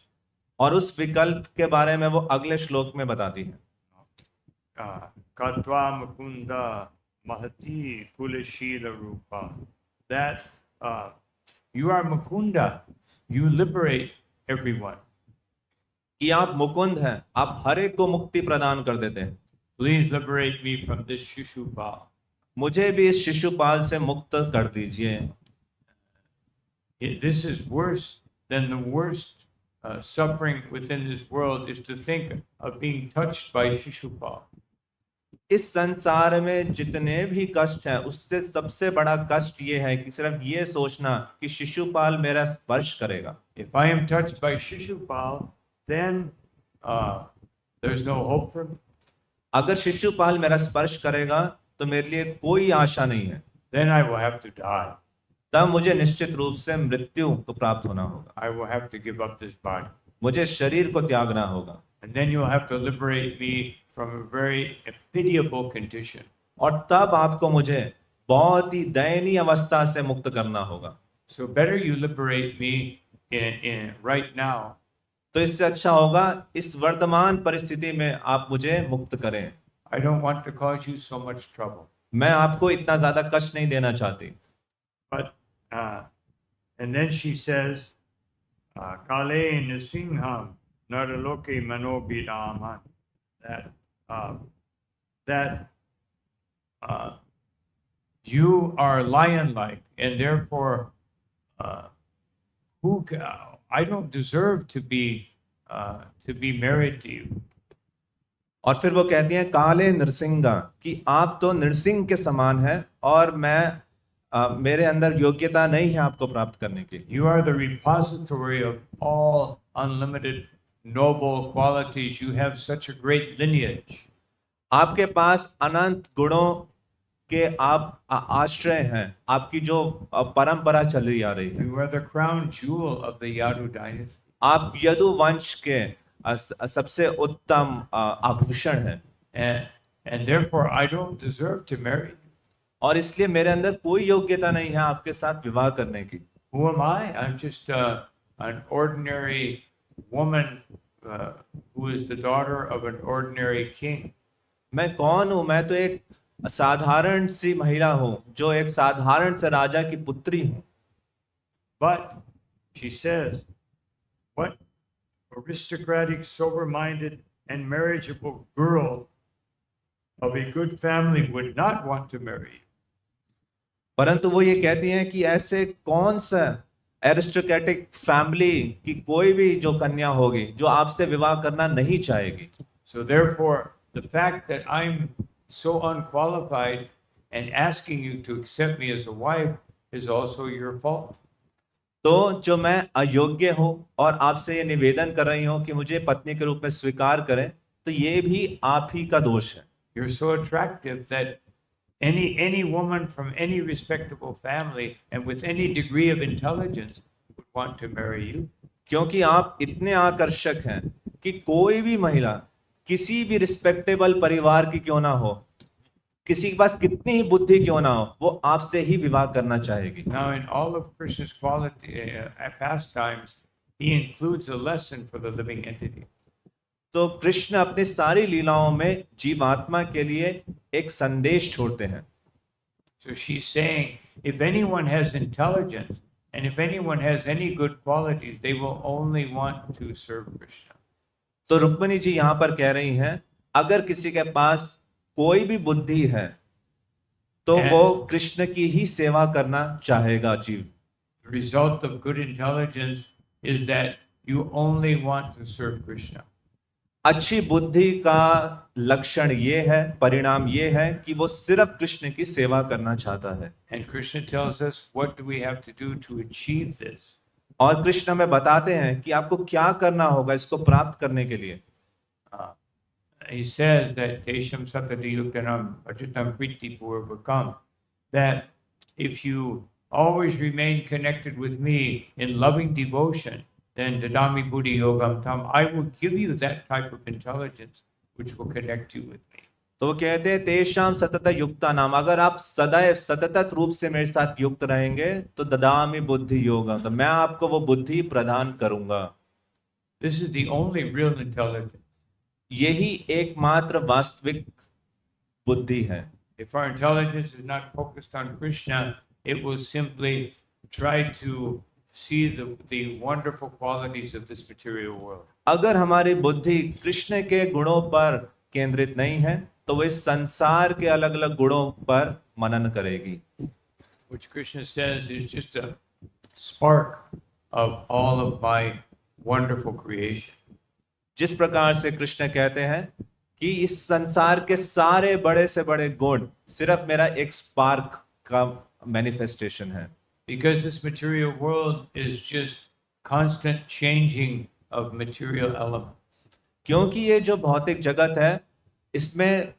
और उस विकल्प के बारे में वो अगले श्लोक में बताती है। Katva Mukunda Mahati Kulashila Rupa. That you are Mukunda, you liberate everyone. कि आप मुकुंद हैं, आप हर एक को मुक्ति प्रदान कर देते हैं। Please liberate me from this Shishupal. मुझे भी इस शिशुपाल से मुक्त कर दीजिए। This is worse than the worst suffering within this world is to think of being touched by Shishupal. इस संसार में जितने भी कष्ट हैं, उससे सबसे बड़ा कष्ट ये है कि सिर्फ ये सोचना कि शिशुपाल मेरा स्पर्श करेगा। If I am touched by Shishupal, then there's no hope for me. अगर शिशुपाल मेरा स्पर्श करेगा तो मेरे लिए कोई आशा नहीं है। Then I will have to die. तब मुझे निश्चित रूप से मृत्यु को प्राप्त होना होगा। I will have to give up this body. मुझे शरीर को त्यागना होगा। And then you'll have to liberate me from a very pitiable condition. और तब आपको मुझे बहुत ही दयनीय अवस्था से मुक्त करना होगा। So better you liberate me in right now. तो इससे अच्छा होगा इस वर्तमान परिस्थिति में आप मुझे मुक्त करें। I don't want to cause you so much trouble. मैं आपको इतना ज्यादा कष्ट नहीं देना चाहती। But and then she says, Kale Nisingham Naraloke Manobiraman, that you are lion-like, and therefore I don't deserve to be married to you. और फिर वो कहती हैं काले नरसिंगा कि आप तो नरसिंह के समान हैं और मैं मेरे अंदर योग्यता नहीं है आपको प्राप्त करने की। You are the repository of all unlimited noble qualities. You have such a great lineage. आपके पास अनंत गुणों के आप आश्रय हैं, आपकी जो परंपरा चली आ रही है। You are the crown jewel of the Yadu dynasty. आप यदु वंश के सबसे उत्तम आभूषण हैं। And therefore I don't deserve to marry you. और इसलिए मेरे अंदर कोई योग्यता नहीं है आपके साथ विवाह करने की। Who am I? I'm just an ordinary woman who is the daughter of an ordinary king. मैं कौन हूँ? मैं तो एक साधारण सी महिला हूँ जो एक साधारण से राजा की पुत्री हूँ। But she says, what aristocratic, sober-minded and marriageable girl of a good family would not want to marry you? परंतु वो ये कहती हैं कि ऐसे कौन सा एरिस्टोक्रेटिक फैमिली की कोई भी जो कन्या होगी जो आपसे विवाह करना नहीं चाहेगी। So therefore, the fact that I'm so unqualified and asking you to accept me as a wife is also your fault. तो जो मैं अयोग्य हूँ और आपसे ये निवेदन कर रही हूँ कि मुझे पत्नी के रूप में स्वीकार करें, तो ये भी आप ही का दोष है। You're so attractive that any woman from any respectable family and with any degree of intelligence would want to marry you. क्योंकि आप इतने आकर्षक हैं कि कोई भी महिला किसी भी रिस्पेक्टेबल परिवार की क्यों ना हो किसी के पास कितनी ही बुद्धि क्यों ना हो, वो आपसे ही विवाह करना चाहेगी। Now, in all of Krishna's pastimes, he includes a lesson for the living entity. तो कृष्ण अपनी सारी लीलाओं में जीवात्मा के लिए एक संदेश छोड़ते हैं। So she's saying, if anyone has intelligence and if anyone has any good qualities, they will only want to serve Krishna. तो रुक्मिणी जी यहाँ पर कह रही हैं, अगर किसी के पास कोई भी बुद्धि है तो वो कृष्ण की ही सेवा करना चाहेगा जीव। The result of good intelligence is that you only want to serve Krishna. अच्छी बुद्धि का लक्षण ये है, परिणाम ये है कि वो सिर्फ कृष्ण की सेवा करना चाहता है। And Krishna tells us what do we have to do to achieve this. और कृष्ण हमें बताते हैं कि आपको क्या करना होगा इसको प्राप्त करने के लिए। He says that Tesham Satati Yuktanam Achitam Priti Purvakam, that if you always remain connected with me in loving devotion, then Dadami Buddhi Yogam Tam, I will give you that type of intelligence which will connect you with me. तो वो कहते हैं तेषाम सतत युक्ता नाम, अगर आप सदैव सतत रूप से मेरे साथ युक्त रहेंगे तो ददामि बुद्धि योगम, तो मैं आपको वो बुद्धि प्रदान करूंगा। This is the only real intelligence. यही एकमात्र वास्तविक बुद्धि है। If our intelligence is not focused on Krishna, it will simply try to see the wonderful qualities of this material world. अगर हमारी बुद्धि कृष्ण के गुणों पर केंद्रित नहीं है तो वो इस संसार के अलग अलग गुणों पर मनन करेगी। Which Krishna says is just a spark of all of my wonderful creation. जिस प्रकार से कृष्ण कहते हैं कि इस संसार के सारे बड़े से बड़े गुण सिर्फ मेरा एक स्पार्क का मैनिफेस्टेशन है। Because this material world is just constant changing of material elements. क्योंकि ये जो भौतिक जगत है इसमें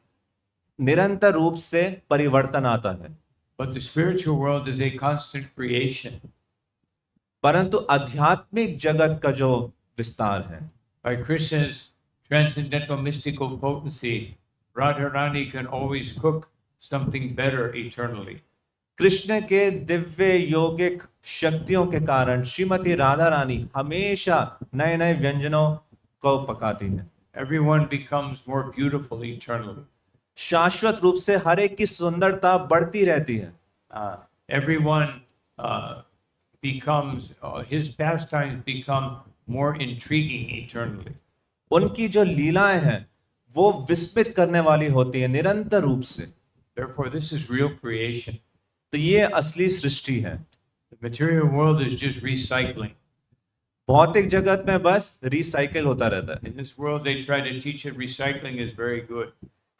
निरंतर रूप से परिवर्तन आता है। But the spiritual world is a constant creation. परंतु आध्यात्मिक जगत का जो विस्तार है, By Krishna's transcendental mystical potency, Radharani can always cook something better eternally. Krishna के दिव्य योगिक शक्तियों के कारण श्रीमती राधा रानी हमेशा नए नए व्यंजनों को पकाती हैं। Everyone becomes more beautiful eternally. शाश्वत रूप से हर एक की सुंदरता बढ़ती रहती है। Everyone becomes, his pastimes become more intriguing eternally. उनकी जो लीलाएं हैं वो विस्मित करने वाली होती है निरंतर रूप से। Therefore, this is real creation. तो ये असली सृष्टि है। The material world is just recycling. भौतिक जगत में बस रिसाइकिल होता रहता है। In this world, they try to teach it recycling is very good,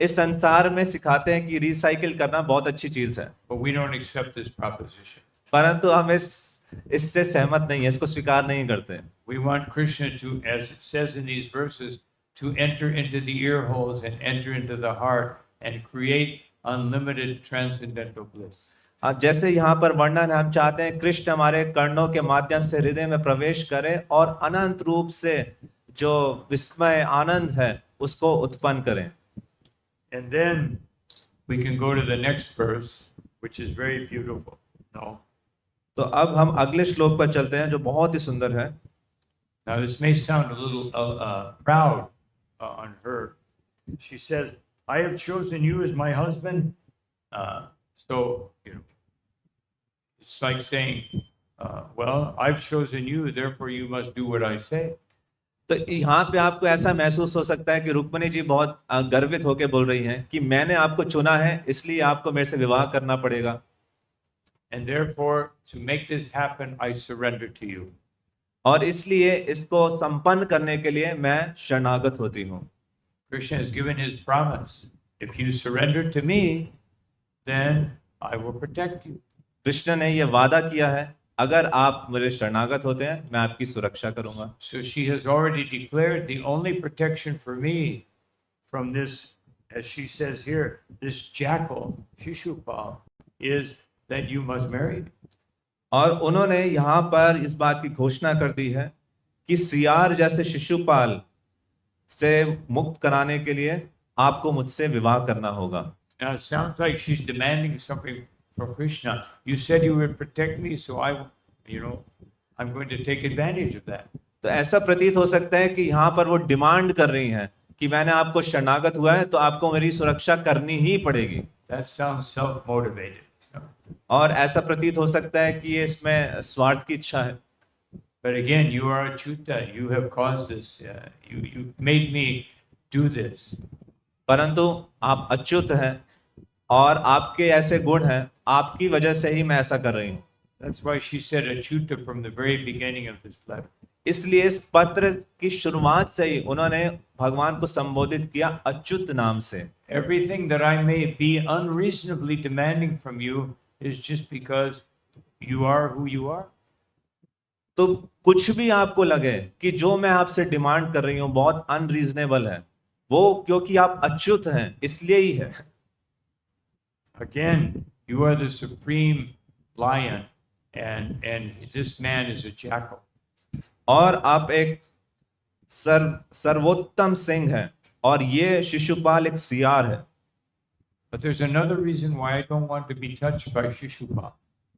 इस संसार में सिखाते हैं कि रिसाइकिल करना बहुत अच्छी चीज है, but we don't accept this proposition. परंतु हम इससे सहमत नहीं है, इसको स्वीकार नहीं करते। We want Krishna to, as it says in these verses, to enter into the ear holes and enter into the heart and create unlimited transcendental bliss. जैसे यहाँ पर वर्णन है, हम चाहते हैं कृष्ण हमारे कर्णों के माध्यम से हृदय में प्रवेश करे और अनंत रूप से जो विस्मय आनंद है उसको उत्पन्न करें। And then we can go to the next verse, which is very beautiful. No. तो अब हम अगले श्लोक पर चलते हैं जो बहुत ही सुंदर है। Now this may sound a little proud on her. She says, "I have chosen you as my husband." So you know, it's like saying, "Well, I've chosen you, therefore you must do what I say." तो यहाँ पे आपको ऐसा महसूस हो सकता है कि रुक्मिणी जी बहुत गर्वित होकर बोल रही हैं कि मैंने आपको चुना है इसलिए आपको मेरे से विवाह करना पड़ेगा। And therefore, to make this happen, I surrender to you. और इसलिए इसको संपन्न करने के लिए मैं शरणागत होती हूँ। Krishna has given his promise. If you surrender to me, then I will protect you. Krishna ने यह वादा किया है, अगर आप मेरे शरणागत होते हैं मैं आपकी सुरक्षा करूंगा। So she has already declared the only protection for me from this, as she says here, this jackal, Shishupal, is that you must marry me. और उन्होंने यहाँ पर इस बात की घोषणा कर दी है कि सियार जैसे शिशुपाल से मुक्त कराने के लिए आपको मुझसे विवाह करना होगा। Now it sounds like she's demanding something from Krishna. You said you would protect me, so I'm going to take advantage of that. तो ऐसा प्रतीत हो सकता है कि यहाँ पर वो डिमांड कर रही हैं कि मैंने आपको शरणागत हुआ है तो आपको मेरी सुरक्षा करनी ही पड़ेगी। That sounds self-motivated. और ऐसा प्रतीत हो सकता है कि ये इसमें स्वार्थ की इच्छा है। But again, you are Achyuta. You have caused this. You made me do this. परंतु आप अच्युत हैं और आपके ऐसे गुण हैं, आपकी वजह से ही मैं ऐसा कर रही हूँ। That's why she said Achyuta from the very beginning of this letter. इसलिए इस पत्र की शुरुआत से ही उन्होंने भगवान को संबोधित किया अच्युत नाम से। Everything that I may be unreasonably demanding from you is just because you are who you are. तो कुछ भी आपको लगे कि जो मैं आपसे डिमांड कर रही हूँ बहुत अनरीजनेबल है, वो क्योंकि आप अच्युत हैं इसलिए ही है। Again, you are the supreme lion, and this man is a jackal. और आप एक सर्वोत्तम सिंह हैं और ये शिशुपाल एक सियार है। But there's another reason why I don't want to be touched by Shishupal.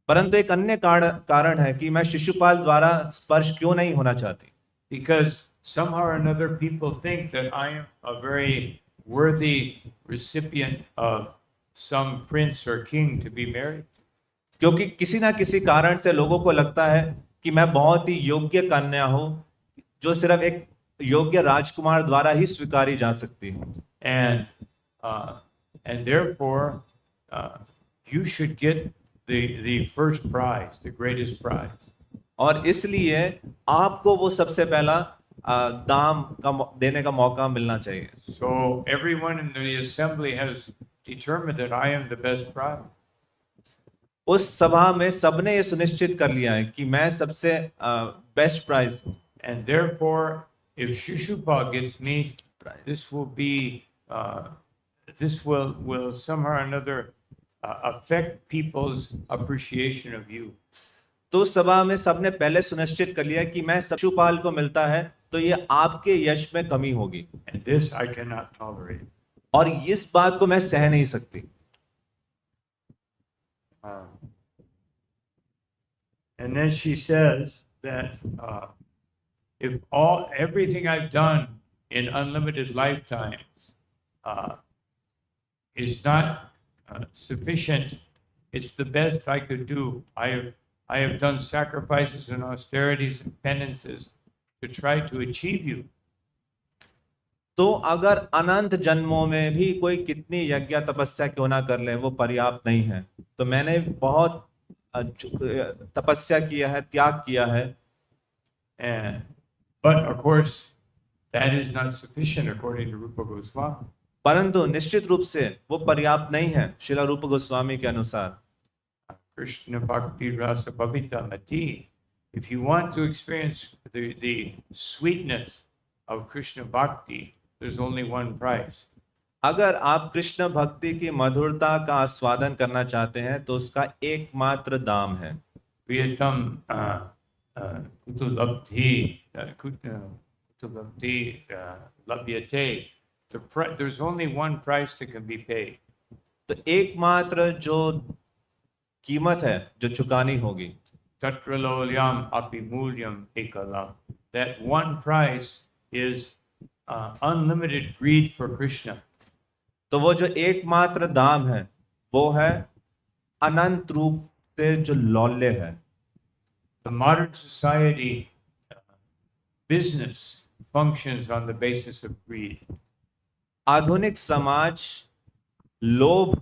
परंतु एक अन्य कारण है कि मैं शिशुपाल द्वारा स्पर्श क्यों नहीं होना चाहती। Because somehow or another people think that I am a very worthy recipient of some prince or king to be married. क्योंकि किसी ना किसी कारण से लोगों को लगता है कि मैं बहुत ही योग्य कन्या हूं जो सिर्फ एक योग्य राजकुमार द्वारा ही स्वीकारी जा सकती है। And therefore you should get the first prize, the greatest prize. और इसलिए आपको वो सबसे पहला दाम का देने का मौका मिलना चाहिए। So everyone in the assembly has determined that I am the best prize. उस सभा में सबने ये सुनिश्चित कर लिया है कि मैं सबसे बेस्ट प्राइज हूं। And therefore, if Shishupal gets me, this will be this will somehow or another affect people's appreciation of you. तो सभा में सबने पहले सुनिश्चित कर लिया कि मैं शिशुपाल को मिलता है तो ये आपके यश में कमी होगी। And this I cannot tolerate. और इस बात को मैं सह नहीं सकती। And then she says that if everything I've done in unlimited lifetimes is not sufficient, it's the best I could do. I have done sacrifices and austerities and penances to try to achieve you. तो अगर अनंत जन्मों में भी कोई कितनी यज्ञ तपस्या क्यों ना कर ले वो पर्याप्त नहीं है। तो मैंने बहुत तपस्या किया है, त्याग किया है। But of course that is not sufficient according to Rupa Goswami. परंतु निश्चित रूप से वो पर्याप्त नहीं है श्रील रूप गोस्वामी के अनुसार। Krishna Bhakti Rasa Bhavita Mati. If you want to experience the sweetness of Krishna Bhakti, there's only one price. अगर आप कृष्ण भक्ति की मधुरता का आस्वादन करना चाहते हैं तो उसका एकमात्र दाम है। Priyatam kutulabdhi labhyate. There's only one price that can be paid. तो एकमात्र जो कीमत है जो चुकानी होगी। Tatralolyam apimulyam ekalam. That one price is unlimited greed for Krishna. तो वो जो एकमात्र दाम है वो है अनंत रूप से जो लौल्य है। The modern society business functions on the basis of greed. आधुनिक समाज लोभ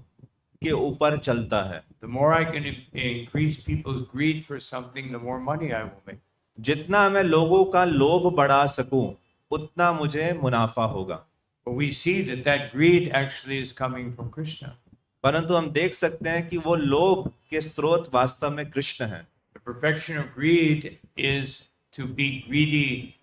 के ऊपर चलता है। The more I can increase people's greed for something, the more money I will make. जितना मैं लोगों का लोभ बढ़ा सकूं उतना मुझे मुनाफा होगा। But we see that greed actually is coming from Krishna. परंतु हम देख सकते हैं कि वो लोभ के स्रोत वास्तव में कृष्ण हैं। The perfection of greed is to be greedy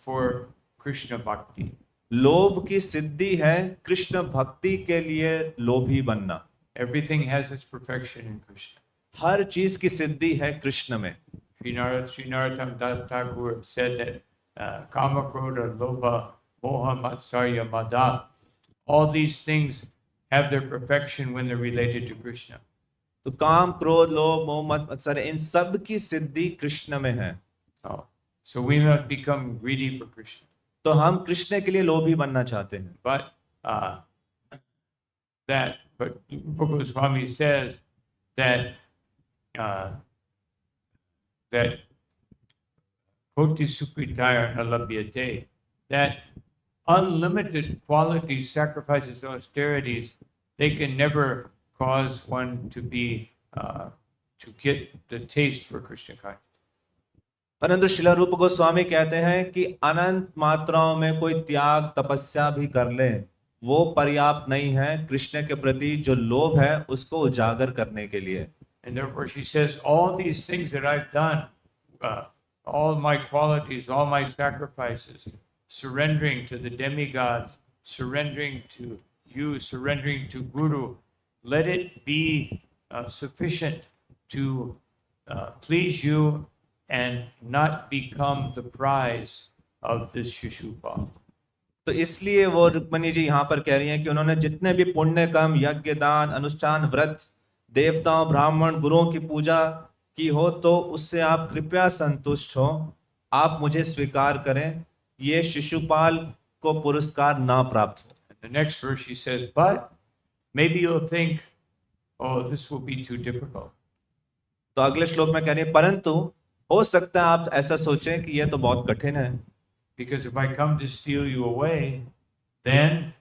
for Krishna Bhakti. लोभ की सिद्धि है कृष्ण भक्ति के लिए लोभी बनना। Everything has its perfection in Krishna. हर चीज की सिद्धि है कृष्ण में। Sri Narottam Das Thakur said that Kama, Krodha, Lobha, Moha, Matsarya, Mada, all these things have their perfection when they're related to Krishna. तो काम, क्रोध, लोभ, मोह, मद, मत्सर, इन सब की सिद्धि कृष्ण में है। Oh, so we must become greedy for Krishna. तो हम कृष्ण के लिए लोभी बनना चाहते हैं। But Rupa Goswami says that that koti sukritaya nalabhyate, that unlimited qualities, sacrifices, austerities, they can never cause one to be to get the taste for Krishna consciousness. परंतु श्रील रूप गोस्वामी कहते हैं कि अनंत मात्राओं में कोई त्याग, तपस्या भी कर ले, वो पर्याप्त नहीं है कृष्ण के प्रति जो लोभ है उसको उजागर करने के लिए। And therefore she says, all these things that I've done, all my qualities, all my sacrifices, surrendering to the demigods, surrendering to you, surrendering to Guru, let it be sufficient to please you and not become the prize of this Shishupal. तो इसलिए वो रुक्मिणी जी यहाँ पर कह रही हैं कि उन्होंने जितने भी पुण्य कर्म, यज्ञ, दान, अनुष्ठान, व्रत, देवताओं, ब्राह्मण, गुरुओं की पूजा की हो तो उससे आप कृपया संतुष्ट हो, आप मुझे स्वीकार करें, ये शिशुपाल को पुरस्कार ना प्राप्त हो। The next verse she says, but maybe you'll think, oh, this will be too difficult. तो अगले श्लोक में कह रही है, परंतु हो सकता है आप ऐसा सोचें कि यह तो बहुत कठिन है, Because if I come to steal you away, then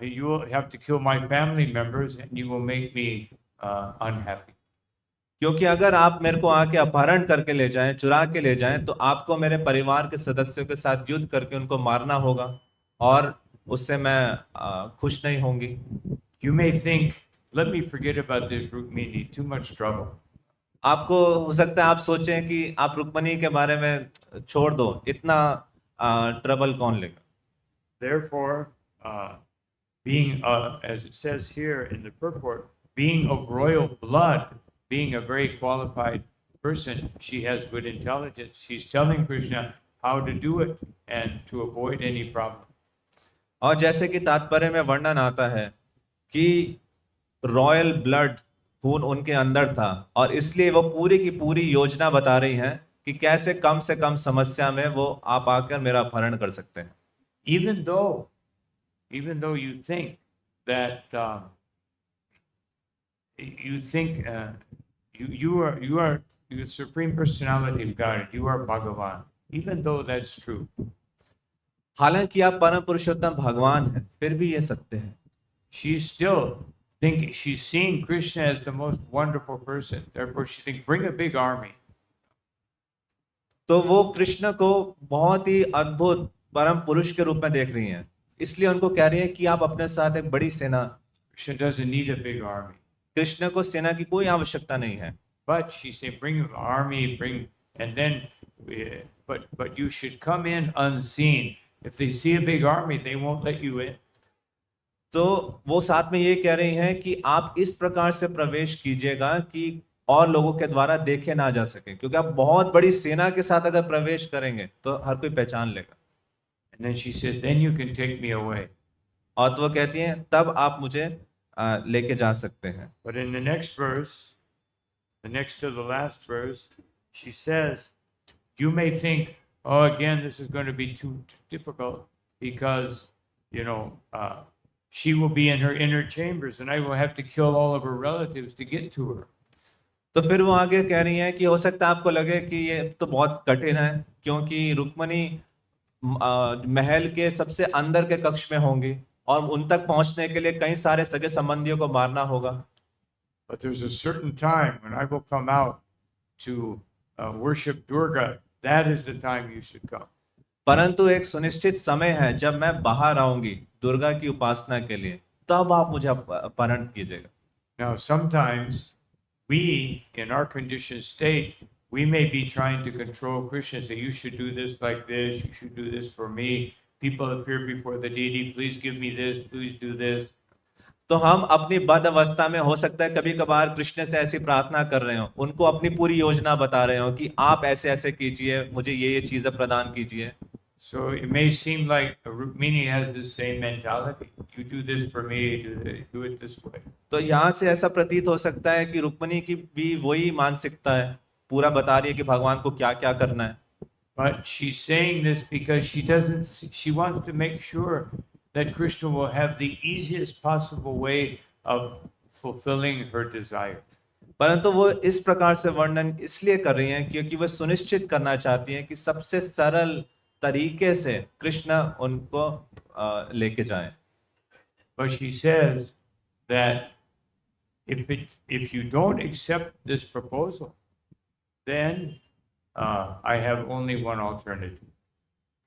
you will have to kill my family members and you will make me unhappy. क्योंकि अगर आप मेरे को आके अपहरण करके ले जाएं, चुरा के ले जाएं, तो आपको मेरे परिवार के सदस्यों के साथ युद्ध करके उनको मारना होगा और उससे मैं खुश नहीं होंगी। You may think, let me forget about this Rukmini, too much trouble. आपको हो सकता है आप सोचें कि आप रुक्मिणी के बारे में छोड़ दो, इतना ट्रबल कौन लेगा। Therefore, being, as it says here in the purport, being of royal blood, being a very qualified person, she has good intelligence. She's telling Krishna how to do it and to avoid any problem. और जैसे कि तात्पर्य में वर्णन आता है कि रॉयल ब्लड खून उनके अंदर था और इसलिए वो पूरी की पूरी योजना बता रही हैं कि कैसे कम से कम समस्या में वो आप आकर मेरा अपहरण कर सकते हैं। Even though you think that you are the Supreme Personality of God, you are Bhagavan. Even though that's true, हालांकि आप परम पुरुषोत्तम भगवान हैं, फिर भी ये सत्य है। she's still thinking, she's seeing Krishna as the most wonderful person. Therefore, she thinks, bring a big army. तो वो कृष्ण को बहुत ही अद्भुत परम पुरुष के रूप में देख रही हैं, इसलिए उनको कह रही है कि आप अपने साथ एक बड़ी सेना। Krishna doesn't need a big army. Krishna को सेना की कोई आवश्यकता नहीं है। But she said, bring an army, and then, but you should come in unseen. If they see a big army, they won't let you in. तो वो साथ में ये कह रही हैं कि आप इस प्रकार से प्रवेश कीजिएगा कि और लोगों के द्वारा देखे ना जा सके, क्योंकि आप बहुत बड़ी सेना के साथ अगर प्रवेश करेंगे तो हर कोई पहचान लेगा। And then she said, then you can take me away. और तो वो कहती हैं तब आप मुझे लेके जा सकते हैं। But in the next verse, the next to the last verse, she says, you may think, oh, again, this is going to be too difficult because, she will be in her inner chambers and I will have to kill all of her relatives to get to her. तो फिर वो आगे कह रही हैं कि हो सकता है आपको लगे कि ये तो बहुत कठिन है, क्योंकि रुक्मिणी महल के सबसे अंदर के कक्ष में होंगी और उन तक पहुंचने के लिए कई सारे सगे संबंधियों को मारना होगा। But there's a certain time when I will come out to worship Durga. That is the time you should come. परंतु एक सुनिश्चित समय है जब मैं बाहर आऊंगी दुर्गा की उपासना के लिए, तब आप मुझे अपहरण कीजिएगा। Now, sometimes we, in our conditioned state, we may be trying to control Krishna. Say, you should do this like this. You should do this for me. People appear before the deity. Please give me this. Please do this. तो हम अपनी बद्ध अवस्था में हो सकता है कभी कभार कृष्ण से ऐसी प्रार्थना कर रहे हो, उनको अपनी पूरी योजना बता रहे हो कि आप ऐसे ऐसे कीजिए, मुझे ये चीजें प्रदान कीजिए। So it may seem like Rukmini has the same mentality. you do this for me, do it this way. तो यहाँ से ऐसा प्रतीत हो सकता है कि रुक्मिणी की भी वही मानसिकता है, पूरा बता रही है कि भगवान को क्या क्या करना है। But she's saying this because she wants to make sure that Krishna will have the easiest possible way of fulfilling her desire. परंतु वो इस प्रकार से वर्णन इसलिए कर रही हैं क्योंकि वो सुनिश्चित करना चाहती हैं कि सबसे सरल तरीके से कृष्ण उनको लेके जाएं। But she says that if you don't accept this proposal, then I have only one alternative.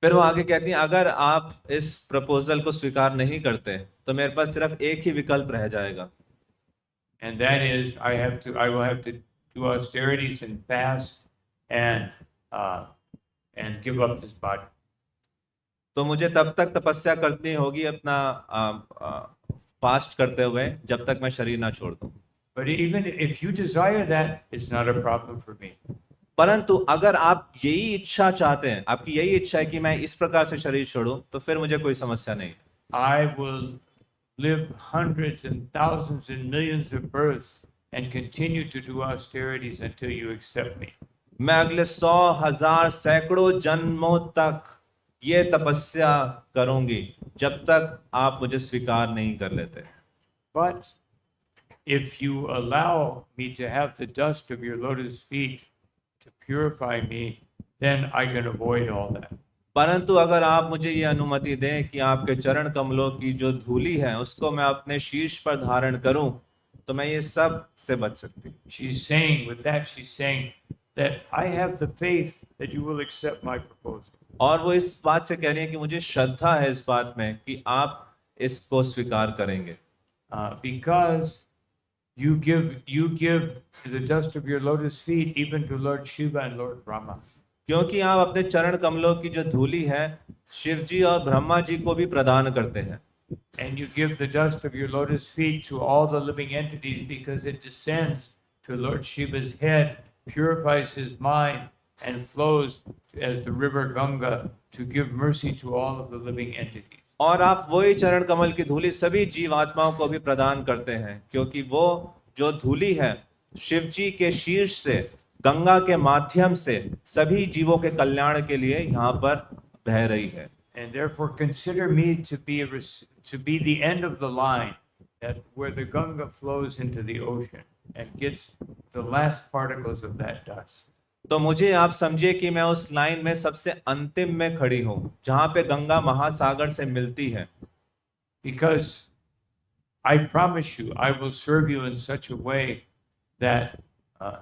फिर वो आगे कहती हैं अगर आप इस प्रपोजल को स्वीकार नहीं करते तो मेरे पास सिर्फ एक ही विकल्प रह जाएगा। And that is I will have to do austerities and fast and give up this body. तो मुझे तब तक तपस्या करनी होगी अपना फास्ट करते हुए जब तक मैं शरीर ना छोड़ दूं। But even if you desire that, it's not a problem for me. परंतु अगर आप यही इच्छा चाहते हैं, आपकी यही इच्छा है कि मैं इस प्रकार से शरीर छोड़ूं, तो फिर मुझे कोई समस्या नहीं। I will live hundreds and thousands and millions of births and continue to do austerities until you accept me. मैं अगले 100,000 सैकड़ों जन्मों तक ये तपस्या करूंगी जब तक आप मुझे स्वीकार नहीं कर लेते। But if you allow me to have the dust of your lotus feet to purify me, then I can avoid all that. परंतु अगर आप मुझे ये अनुमति दें कि आपके चरण कमलों की जो धूली है उसको मैं अपने शीर्ष पर धारण करूं, तो मैं ये सब से बच सकती हूँ। She's saying that I have the faith that you will accept my proposal. और वो इस बात से कह रही है कि मुझे श्रद्धा है इस बात में कि आप इसको स्वीकार करेंगे। Because you give the dust of your lotus feet even to Lord Shiva and Lord Brahma. क्योंकि आप अपने चरण कमलों की जो धूली है शिव जी और ब्रह्मा जी को भी प्रदान करते हैं। And you give the dust of your lotus feet to all the living entities because it descends to Lord Shiva's head, purifies his mind, and flows as the river Ganga to give mercy to all of the living entities. और आप वही चरण कमल की धूली सभी जीवात्माओं को भी प्रदान करते हैं क्योंकि वो जो धूली है शिव जी के शीर्ष से गंगा के माध्यम से सभी जीवों के कल्याण के लिए यहाँ पर बह रही है। And therefore consider me to be the end of the line, that where the Ganga flows into the ocean and gets the last particles of that dust. तो मुझे आप समझिए कि मैं उस लाइन में सबसे अंतिम में खड़ी हूँ जहाँ पे गंगा महासागर से मिलती है। Because I promise you, I will serve you in such a way that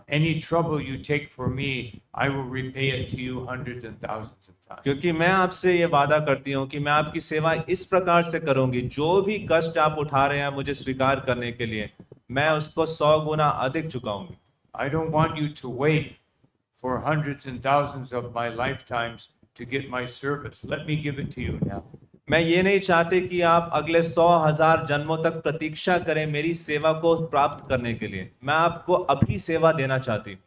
any trouble you take for me, I will repay it to you hundreds and thousands of times. क्योंकि मैं आपसे ये वादा करती हूँ कि मैं आपकी सेवा इस प्रकार से करूंगी, जो भी कष्ट आप उठा रहे हैं मुझे स्वीकार करने के लिए, मैं उसको 100 गुना अधिक चुकाऊंगी। I don't want you to wait for hundreds and thousands of my lifetimes to get my service. Let me give it to you now. मैं ये नहीं चाहती कि आप अगले 100,000 जन्मों तक प्रतीक्षा करें मेरी सेवा को प्राप्त करने के लिए। मैं आपको अभी सेवा देना चाहती हूँ।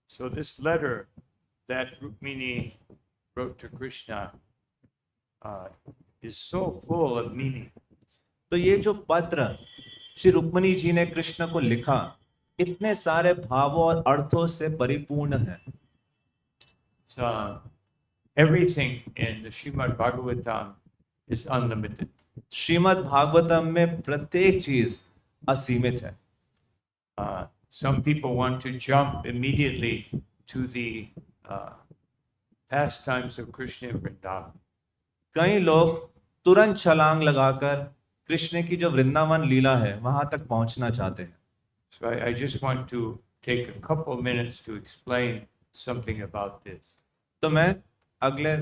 So this letter that Rukmini wrote to Krishna is so full of meaning. तो ये जो पत्र श्री रुक्मिणी जी ने कृष्ण को लिखा इतने सारे भावों और अर्थों से परिपूर्ण है। So everything in the Srimad Bhagavatam is unlimited. Shrimad Bhagavatam में प्रत्येक चीज असीमित है। Some people want to jump immediately to the pastimes of Krishna in Vrindavan. कई लोग तुरंत छलांग लगाकर कृष्ण की जो वृंदावन लीला है वहां तक पहुंचना चाहते हैं। So I just want to take a couple minutes to explain something about this. तो मैं अगले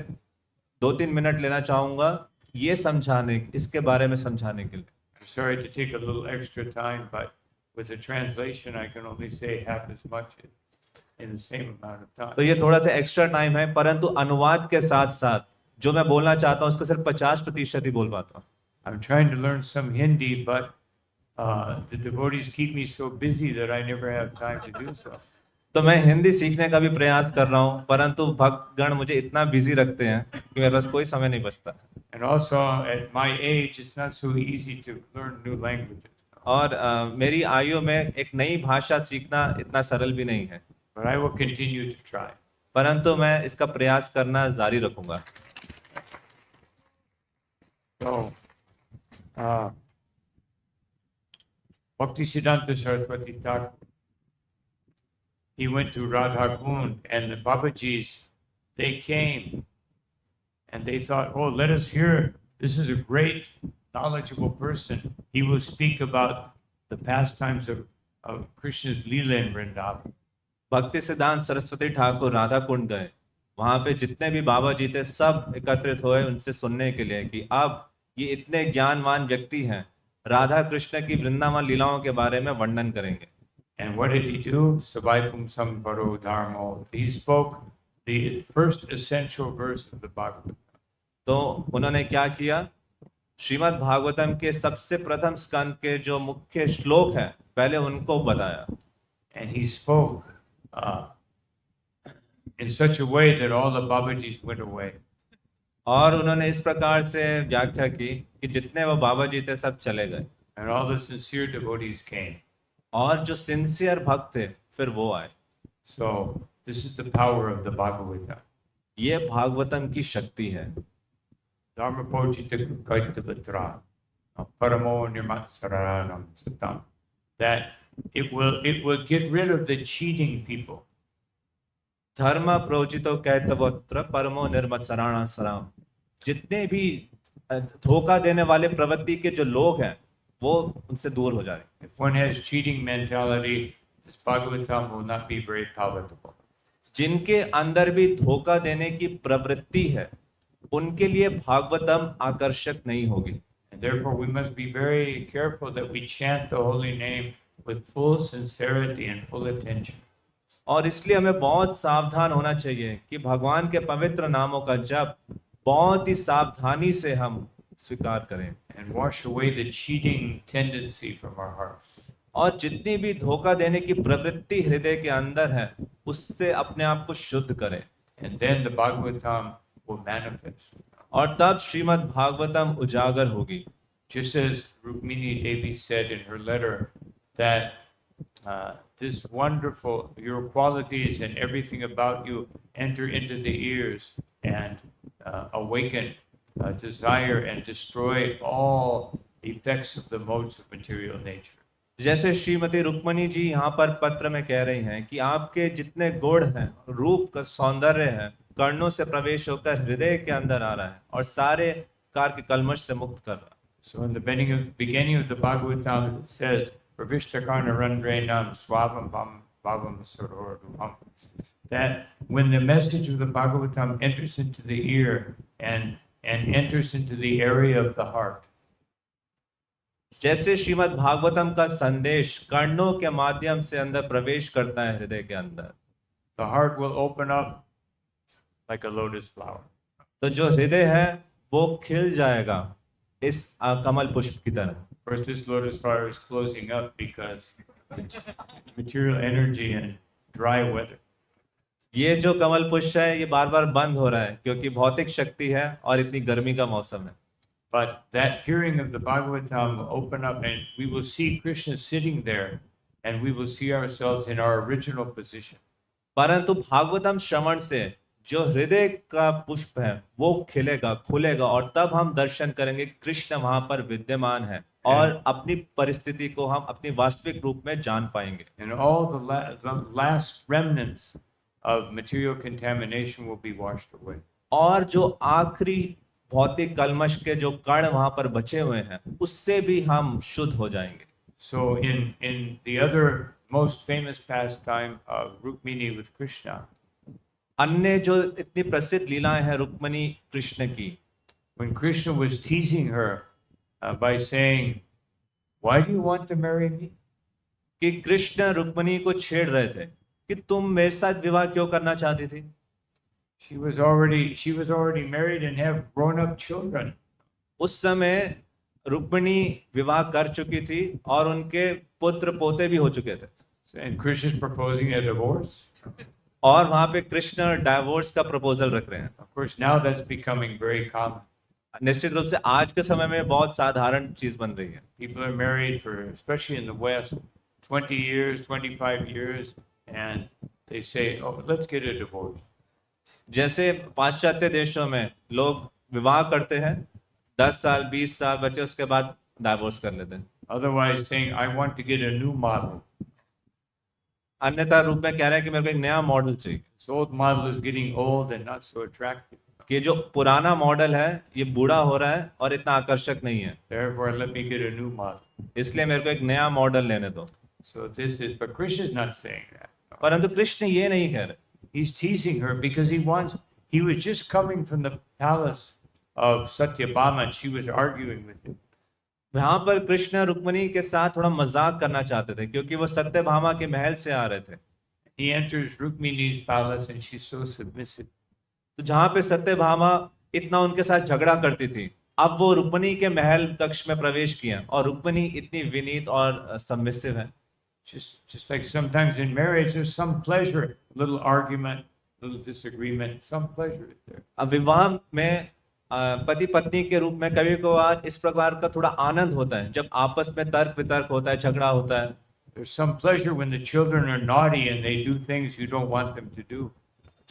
2-3 मिनट लेना चाहूंगा ये समझाने, इसके बारे में समझाने के लिए। I'm sorry to take a little extra time, but with the translation I can only say half as much in the same amount of time. तो ये थोड़ा सा एक्स्ट्रा टाइम है, परंतु अनुवाद के साथ साथ जो मैं बोलना चाहता हूँ उसको सिर्फ 50% ही बोल पाता हूँ। I'm trying to learn some Hindi, but the devotees keep me so busy that I never have time to do so. तो मैं हिंदी सीखने का भी प्रयास कर रहा हूँ, परंतु भक्तगण मुझे इतना बिजी रखते हैं कि मेरे पास कोई समय नहीं बचता। And also, at my age, it's not so easy to learn new languages. और मेरी आयु में एक नई भाषा सीखना इतना सरल भी नहीं है, But I will continue to try. परंतु मैं इसका प्रयास करना जारी रखूंगा। So, Bhaktisiddhanta Saraswati Thakur, he went to Radha Kund, and the Babajis, they came and they thought, oh, let us hear. This is a great, knowledgeable person. He will speak about the pastimes of Krishna's Leela in Vrindavan. भक्ति सिद्धांत सरस्वती ठाकुर राधा कुंड गए। वहां पे जितने भी बाबा जी थे सब एकत्रित हुए उनसे सुनने के लिए कि अब ये इतने ज्ञानवान व्यक्ति हैं, राधा कृष्ण की वृंदावन लीलाओं के बारे में वर्णन करेंगे। And what did he do? Savaikum Sambharo Dharmo. He spoke the first essential verse of the Bhagavad. तो उन्होंने क्या किया? श्रीमद् भागवतम के सबसे प्रथम स्कंद के जो मुख्य श्लोक हैं पहले उनको बताया। And he spoke in such a way that all the Babajis went away. और उन्होंने इस प्रकार से व्याख्या की कि जितने वो बाबा जी थे सब चले गए And all the sincere devotees came. और जो सिंसियर भक्त थे फिर वो आए। So this is the power of the Bhagavata. ये भागवतम की शक्ति है। Dharma Pojita Kaitavatra Paramo Nirmatsaranam Satam. That it will get rid of the cheating people. धर्म प्रोचितो कैतवत्र परमो निर्मत्सराणा सराम। जितने भी धोखा देने वाले प्रवृत्ति के जो लोग हैं वो उनसे दूर हो जाए। If one has cheating mentality, this Bhagavatam will not be very palatable. जिनके अंदर भी धोखा देने की प्रवृत्ति है उनके लिए भागवतम आकर्षक नहीं होगी। And therefore we must be very careful that we chant the holy name with full sincerity and full attention. और इसलिए हमें बहुत सावधान होना चाहिए कि भगवान के पवित्र नामों का जप बहुत ही सावधानी से हम स्वीकार करें And wash away the cheating tendency from our hearts. और जितनी भी धोखा देने की प्रवृत्ति हृदय के अंदर है उससे अपने आप को शुद्ध करें। And then the Bhagavatam will manifest. और तब श्रीमद् भागवतम उजागर होगी। Just as Rukmini Devi said in her letter that this wonderful, your qualities and everything about you enter into the ears and awaken desire and destroy all effects of the modes of material nature. जैसे श्रीमती रुक्मणी जी यहाँ पर पत्र में कह रही हैं कि आपके जितने गुण हैं, रूप का सौंदर्य है, कर्णों से प्रवेश होकर हृदय के अंदर आ रहा है और सारे कार के कलमश से मुक्त कर रहा है। So in the beginning of the Bhagavatam it says Pravishtakarna Randrenam Swavam Bhavam Saroram, that when the message of the Bhagavatam enters into the ear and enters into the area of the heart, जैसे श्रीमद् भागवतम का संदेश कर्णों के माध्यम से अंदर प्रवेश करता है हृदय के अंदर, the heart will open up like a lotus flower. तो जो हृदय है वो खिल जाएगा इस कमल पुष्प की तरह। First, this lotus flower is closing up because material energy and dry weather. ये जो कमल पुष्प है ये बार बार बंद हो रहा है क्योंकि भौतिक शक्ति है और इतनी गर्मी का मौसम है। But that hearing of the Bhagavatam will open up and we will see Krishna sitting there and we will see ourselves in our original position. परंतु भागवतम श्रवण से जो हृदय का पुष्प है वो खिलेगा, खुलेगा और तब हम दर्शन करेंगे कृष्ण वहां पर विद्यमान है और अपनी परिस्थिति को हम अपनी वास्तविक रूप में जान पाएंगे। And all the last remnants of material contamination will be washed away. और जो आखिरी भौतिक कलमश के जो कण वहां पर बचे हुए हैं उससे भी हम शुद्ध हो जाएंगे। So in the other most famous pastime of Rukmini with Krishna, अन्य जो इतनी प्रसिद्ध लीलाएं हैं रुक्मणी कृष्ण की, when Krishna was teasing her by saying, "Why do you want to marry me?" कि कृष्ण रुक्मणी को छेड़ रहे थे कि तुम मेरे साथ विवाह क्यों करना चाहती थी। She was already married and have grown up children. उस समय रुक्मिणी विवाह कर चुकी थी और उनके पुत्र पोते भी हो चुके थे। And Krishna's proposing a divorce. और वहां पे कृष्ण डाइवोर्स का प्रपोजल रख रहे हैं। Of course, now that's becoming very common. निश्चित रूप से आज के समय में बहुत साधारण चीज बन रही है। People are married for, especially in the West, 20 years, 25 years, and they say, oh, let's get a divorce. जैसे पाश्चात्य देशों में लोग विवाह करते हैं, 10 साल 20 साल बचे, उसके बाद डाइवोर्स कर लेते हैं। Otherwise, saying, I want to get a new model. अन्यथा रूप में कह रहे हैं कि मेरे को एक नया मॉडल चाहिए, This old model is getting old and not so attractive. कि जो पुराना मॉडल है ये बूढ़ा हो रहा है और इतना आकर्षक नहीं है, Therefore, let me get a new model. इसलिए मेरे को एक नया मॉडल लेने दो। So this is, but Krishna is not saying that. परंतु कृष्ण ये नहीं कह रहे। He's teasing her because he was just coming from the palace of Satyabhama and she was arguing with him. वहां पर कृष्ण रुक्मिणी के साथ थोड़ा मजाक करना चाहते थे क्योंकि वो सत्यभामा के महल से आ रहे थे। He enters Rukmini's palace and she's so submissive. तो जहां पे सत्यभामा इतना उनके साथ झगड़ा करती थी, अब वो रुक्मिणी के महल कक्ष में प्रवेश किया और रुक्मिणी इतनी विनीत और सबमिसिव है। Just like sometimes in marriage, there's some pleasure, little argument, little disagreement, some pleasure is there. अब विवाह में पति पत्नी के रूप में कभी कभार इस प्रकार का थोड़ा आनंद होता है जब आपस में तर्क वितर्क होता है, झगड़ा होता है। There's some pleasure when the children are naughty and they do things you don't want them to do.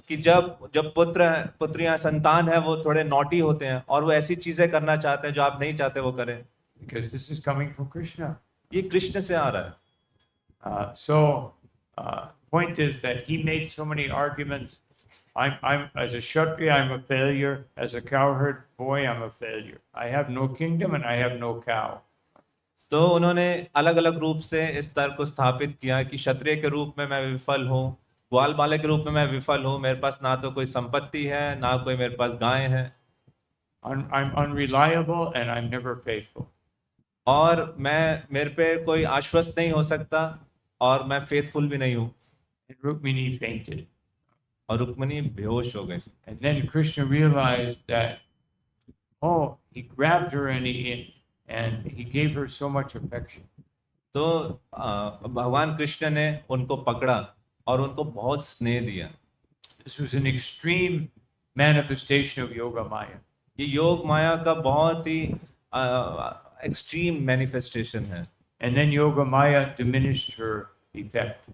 कि जब पुत्रियां संतान है वो थोड़े नॉटी होते हैं और वो ऐसी चीजें करना चाहते हैं जो आप नहीं चाहते वो करें। Because this is coming from Krishna. ये कृष्ण से आ रहा है। Point is that he made so many arguments. I'm as a Kshatriya, I'm a failure. As a cowherd boy, I'm a failure. I have no kingdom and I have no cow. तो उन्होंने अलग अलग रूप से इस तर्क को स्थापित किया कि क्षत्रिय के रूप में मैं विफल हूँ, ग्वाल बालक के रूप में मैं विफल हूँ, मेरे पास ना तो कोई संपत्ति है ना कोई मेरे पास गाय है। I'm unreliable and I'm never faithful. और मेरे पे कोई आश्वस्त नहीं हो सकता और मैं फेथफुल भी नहीं हूँ। And Rukmini fainted. और रुक्मिणी बेहोश हो गई। And then Krishna realized that, oh, he grabbed her and he gave her so much affection. तो भगवान कृष्ण ने उनको पकड़ा और उनको बहुत स्नेह दिया। This was an extreme manifestation of Yoga Maya. ये योग माया का बहुत ही एक्सट्रीम मैनिफेस्टेशन है। And then Yoga Maya diminished her effect.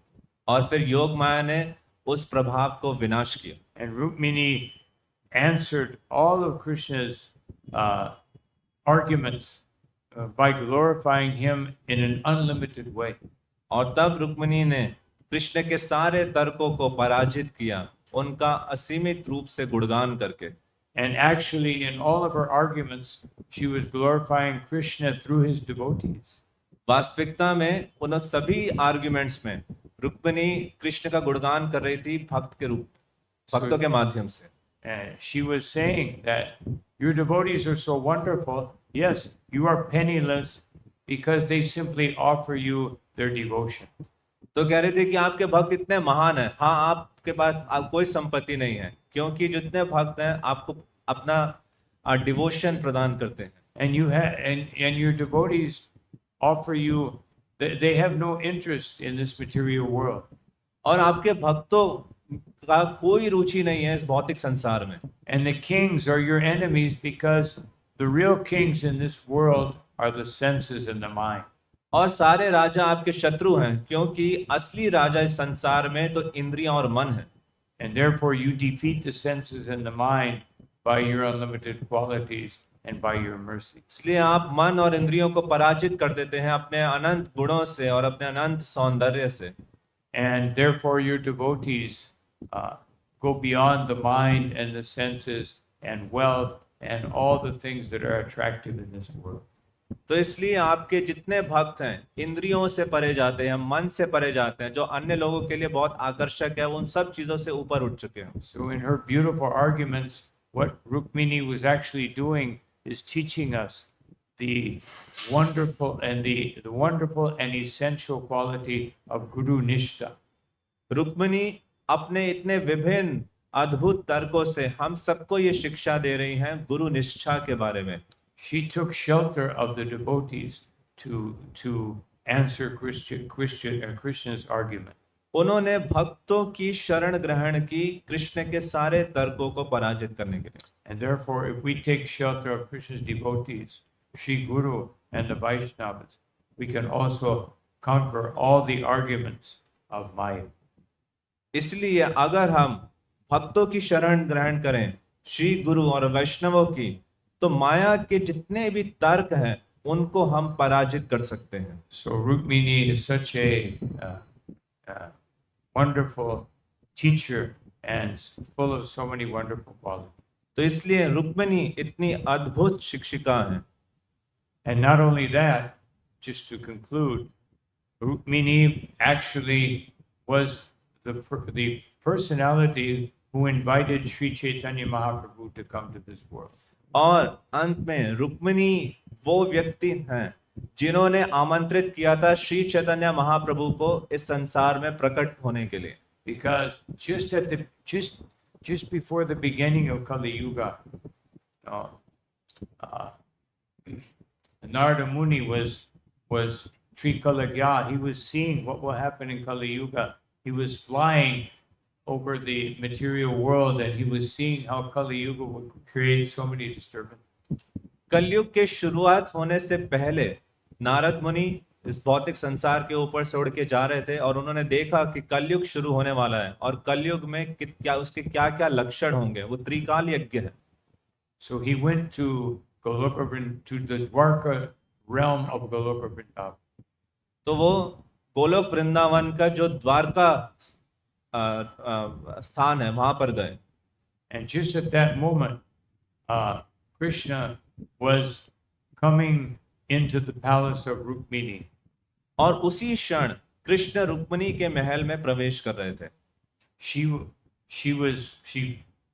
और फिर योग माया ने उस प्रभाव को विनाश किया। And Rukmini answered all of Krishna's arguments by glorifying him in an unlimited way. और तब रुक्मिणी ने कृष्ण के सारे तर्कों को पराजित किया, उनका असीमित रूप से गुणगान करके। And actually, in all of her arguments, she was glorifying Krishna through his devotees. वास्तविकता में उन सभी आर्ग्यूमेंट्स में रुक्मिणी कृष्ण का गुणगान कर रही थी भक्तों के माध्यम से। And she was saying that your devotees are so wonderful. Yes, you are penniless because they simply offer you their devotion. तो कह रही थी कि आपके भक्त इतने महान हैं। हाँ, आपके पास कोई संपत्ति नहीं है क्योंकि जितने भक्त हैं आपको अपना डिवोशन प्रदान करते हैं। And you have and your devotees offer you, they have no interest in this material world. और आपके भक्तों का कोई रुचि नहीं है इस भौतिक संसार में। And the kings are your enemies because the real kings in this world are the senses and the mind. और सारे राजा आपके शत्रु हैं क्योंकि असली राजा इस संसार में तो इंद्रियां और मन है। And therefore you defeat the senses and the mind by your unlimited qualities and by your mercy. इसलिए आप मन और इंद्रियों को पराजित कर देते हैं अपने अनंत गुणों से और अपने अनंत सौंदर्य से। And therefore your devotees go beyond the mind and the senses and wealth and all the things that are attractive in this world. तो इसलिए आपके जितने भक्त हैं इंद्रियों से परे जाते हैं, मन से परे जाते हैं, जो अन्य लोगों के लिए बहुत आकर्षक है, उन सब चीजों से ऊपर उठ चुके हैं। So in her beautiful arguments, what Rukmini was actually doing is teaching us the wonderful and essential quality of Guru Nishta. Rukmini अपने इतने विभिन्न अद्भुत तर्कों से हम सबको ये शिक्षा दे रही हैं गुरु निष्ठा के बारे में। She took shelter of the devotees to answer Krishna's argument. उन्होंने भक्तों की शरण ग्रहण की कृष्ण के सारे तर्कों को पराजित करने के लिए। And therefore, if we take shelter of Krishna's devotees, Sri Guru and the Vaishnavas, we can also conquer all the arguments of Maya. इसलिए अगर हम भक्तों की शरण ग्रहण करें श्री गुरु और वैष्णवों की, तो माया के जितने भी तर्क हैं उनको हम पराजित कर सकते हैं। So Rukmini is such a wonderful teacher and full of so many wonderful qualities. तो इसलिए रुक्मिणी इतनी अद्भुत शिक्षिका हैं। And not only that, just to conclude, Rukmini actually was the personality who invited Sri Chaitanya Mahaprabhu to come to this world. और अंत में रुक्मिणी वो व्यक्ति हैं जिन्होंने आमंत्रित किया था श्री चैतन्य महाप्रभु को इस संसार में प्रकट होने के लिए। Because just before the beginning of Kali Yuga, Narada Muni was Trikalagya. He was seeing what will happen in Kali Yuga. He was flying over the material world and he was seeing how Kali Yuga would create so many disturbances. कलयुग के शुरुआत होने से पहले नारद मुनि इस भौतिक संसार के ऊपर से उड़ के जा रहे थे और उन्होंने देखा कि कलयुग शुरू होने वाला है और कलयुग में क्या उसके क्या क्या लक्षण होंगे। वो त्रिकाल यज्ञ है। So he went to to the Dwarka realm of Goloka Vrindavan. तो वो गोलोक वृंदावन का जो द्वारका स्थान है वहां पर गए। And just at that moment, Krishna was coming into the palace of Rukmini. और उसी क्षण कृष्ण रुक्मिणी के महल में प्रवेश कर रहे थे।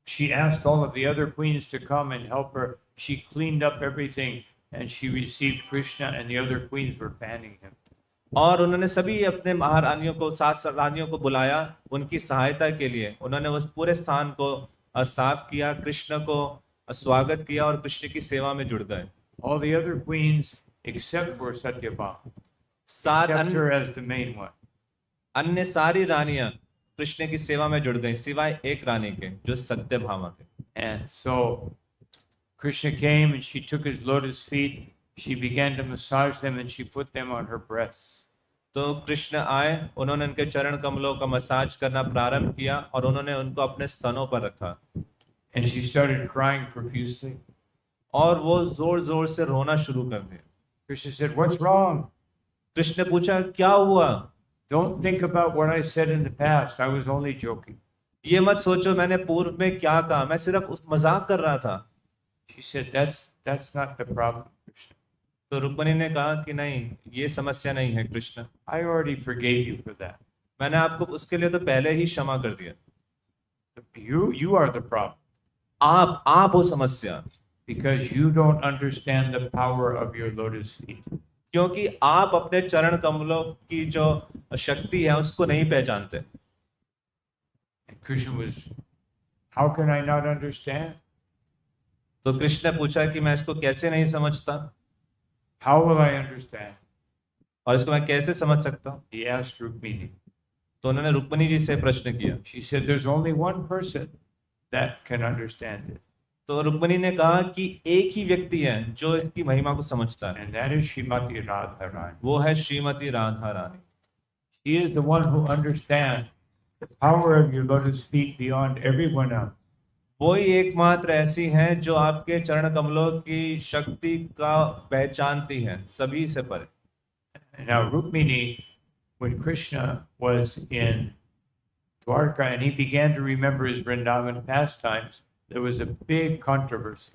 She asked all of the other queens to come and help her. She cleaned up everything and she received Krishna and the other queens were fanning him. और उन्होंने सभी अपने महारानियों को, सात रानियों को बुलाया उनकी सहायता के लिए। उन्होंने उस पूरे स्थान को साफ किया, कृष्ण को स्वागत किया और कृष्ण की सेवा में जुड़ गए। All the other queens except for Satyabhama, सात except her as the main one. अन्य सारी रानियां कृष्ण की सेवा में जुड़ गई सिवाय एक रानी के जो सत्यभामा थे। And so Krishna came and she took his lotus feet. She began to massage them and she put them on her breasts. तो कृष्ण आए, उन्होंने उनके चरण कमलों का मसाज करना प्रारंभ किया और उन्होंने उनको अपने स्तनों पर रखा। And she started crying profusely. और वो जोर जोर से रोना शुरू कर दिया। Krishna said, "What's wrong? Krishna ने पूछा क्या हुआ? Don't think about what I said in the past. I was only joking." ये मत सोचो मैंने पूर्व में क्या कहा, मैं सिर्फ उस मजाक कर रहा था। She said, "That's not the problem, Krishna. तो रुक्मिणी ने कहा कि नहीं, ये समस्या नहीं है Krishna, I already forgave you for that. मैंने आपको उसके लिए तो पहले ही क्षमा कर दिया। You are the problem आप हो समस्या, because you don't understand the power of your lotus feet." क्योंकि आप अपने चरण कमलों की जो शक्ति है उसको नहीं पहचानते। And Krishna was, "How can I not understand? तो कृष्ण ने पूछा कि मैं इसको कैसे नहीं समझता, How will I understand?" और इसको मैं कैसे समझ सकता हूँ। He asked Rukmini. तो उन्होंने रुक्मिणी जी से प्रश्न किया। She said, "There's only one person that can understand it, तो रुक्मिणी ने कहा कि एक ही व्यक्ति है जो इसकी महिमा को समझता है, and that is Srimati Radharani. वो है Shrimati Radha Rani. She is the one who understands the power of your lotus feet beyond everyone else. वो ही एकमात्र ऐसी हैं जो आपके चरण कमलों की शक्ति का पहचानती हैं सभी से परे। And now Rukmini, when Krishna was in Dwarka and he began to remember his Vrindavan pastimes, there was a big controversy.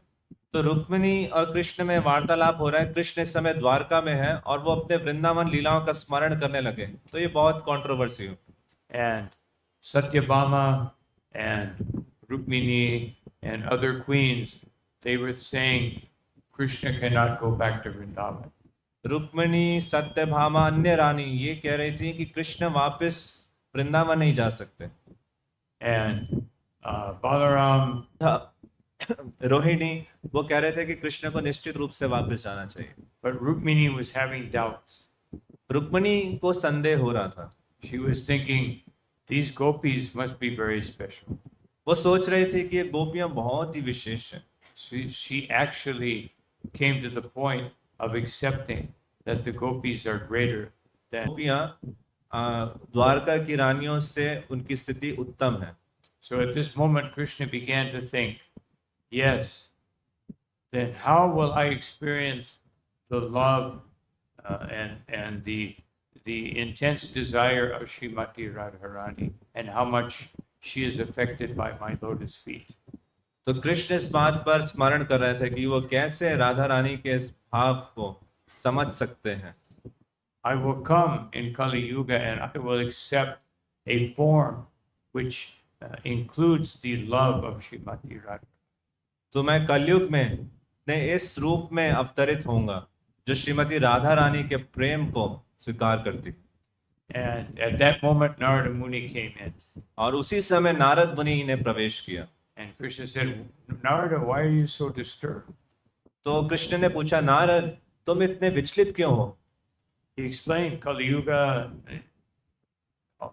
तो रुक्मिणी और कृष्ण में वार्तालाप हो रहा है। कृष्ण इस समय द्वारका में है और वो अपने वृंदावन लीलाओं का स्मरण करने लगे, तो ये बहुत कंट्रोवर्सी हुई। And Satyabhama and Rukmini and other queens, they were saying Krishna cannot go back to Vrindavan. Rukmini, Satyabhama, अन्य रानी ये कह रही थी कि कृष्ण वापस वृंदावन नहीं जा सकते। And Balaram, रोहिणी वो कह रहे थे कि कृष्ण को निश्चित रूप से वापस जाना चाहिए। but Rukmini was having doubts. Rukmini को संदेह हो रहा था। She was thinking, these gopis must be very special. वो सोच रही थी कि ये गोपियां बहुत ही विशेष हैं। She actually came to the point of accepting that the gopis are greater than. गोपियां द्वारका की रानियों से उनकी स्थिति उत्तम है। So at this moment, Krishna began to think, yes, then how will I experience the love and the intense desire of Srimati Radharani, and how much she is affected by my lotus feet. तो कृष्ण इस बात पर स्मरण कर रहे थे कि वो कैसे राधा रानी के इस भाव को समझ सकते हैं। I will come in Kali Yuga and I will accept a form which includes the love of Srimati Radha. तो मैं कलयुग में ने इस रूप में अवतरित होऊंगा जो श्रीमती राधा रानी के प्रेम को स्वीकार करती। And at that moment, Narada Muni came in. और उसी समय नारद मुनि ने प्रवेश किया। And Krishna said, Narada, why are you so disturbed? तो कृष्ण ने पूछा, नारद तुम इतने विचलित क्यों हो? He explained Kali Yuga,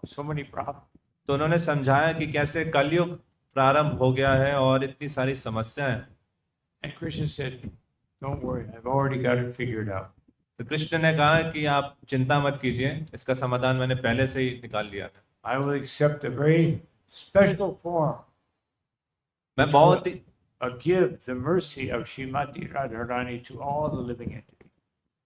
so many problems. तो उन्होंने समझाया कि कैसे कलयुग प्रारंभ हो गया है और इतनी सारी समस्याएं। And Krishna said, don't worry, I've already got it figured out. तो कृष्ण ने कहा कि आप चिंता मत कीजिए, इसका समाधान मैंने पहले से ही निकाल लिया है। I will accept a very special form. मैं बहुत ही Give the mercy of Srimati Radharani to all the living entities.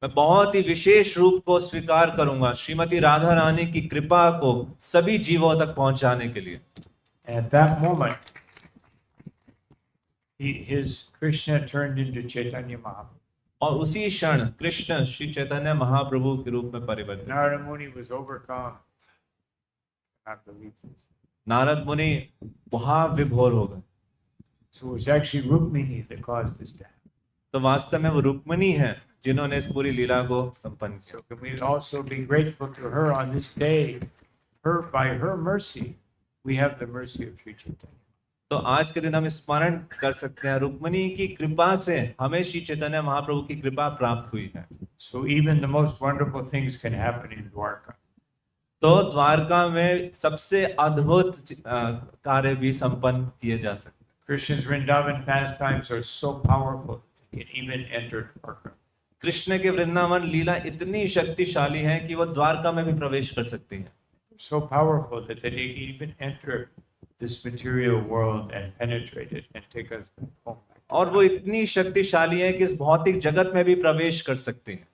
मैं बहुत ही विशेष रूप को स्वीकार करूंगा श्रीमती राधा रानी की कृपा को सभी जीवों तक पहुंचाने के लिए। And at that moment, his Krishna turned into Chaitanya Mahaprabhu. और उसी क्षण कृष्ण श्री चैतन्य महाप्रभु के रूप में परिवर्तित। Narada Muni was overcome. Not believe this. Narad मुनि महाविभोर हो गए। So it was actually Rukmini that caused this to happen. तो वास्तव में वो रुक्मिणी है जिन्होंने इस पूरी लीला को संपन्न किया। So can we also be grateful to her on this day? By her mercy, we have the mercy of Sri Chaitanya. तो आज के दिन हम स्मरण कर सकते हैं रुक्मिणी की कृपा से हमें श्री चैतन्य महाप्रभु की कृपा प्राप्त हुई है। So even the most wonderful things can happen in Dwarka. तो द्वारका में सबसे अद्भुत कार्य भी संपन्न किए जा सकते हैं। Krishna's Vrindavan pastimes are so powerful that they can even enter Dwarka. Krishna के वृंदावन लीला इतनी शक्तिशाली है कि वो द्वारका में भी प्रवेश कर सकती है। So powerful that they can even enter this material world and penetrate it and take us back home. और वो इतनी शक्तिशाली है कि इस भौतिक जगत में भी प्रवेश कर सकती है।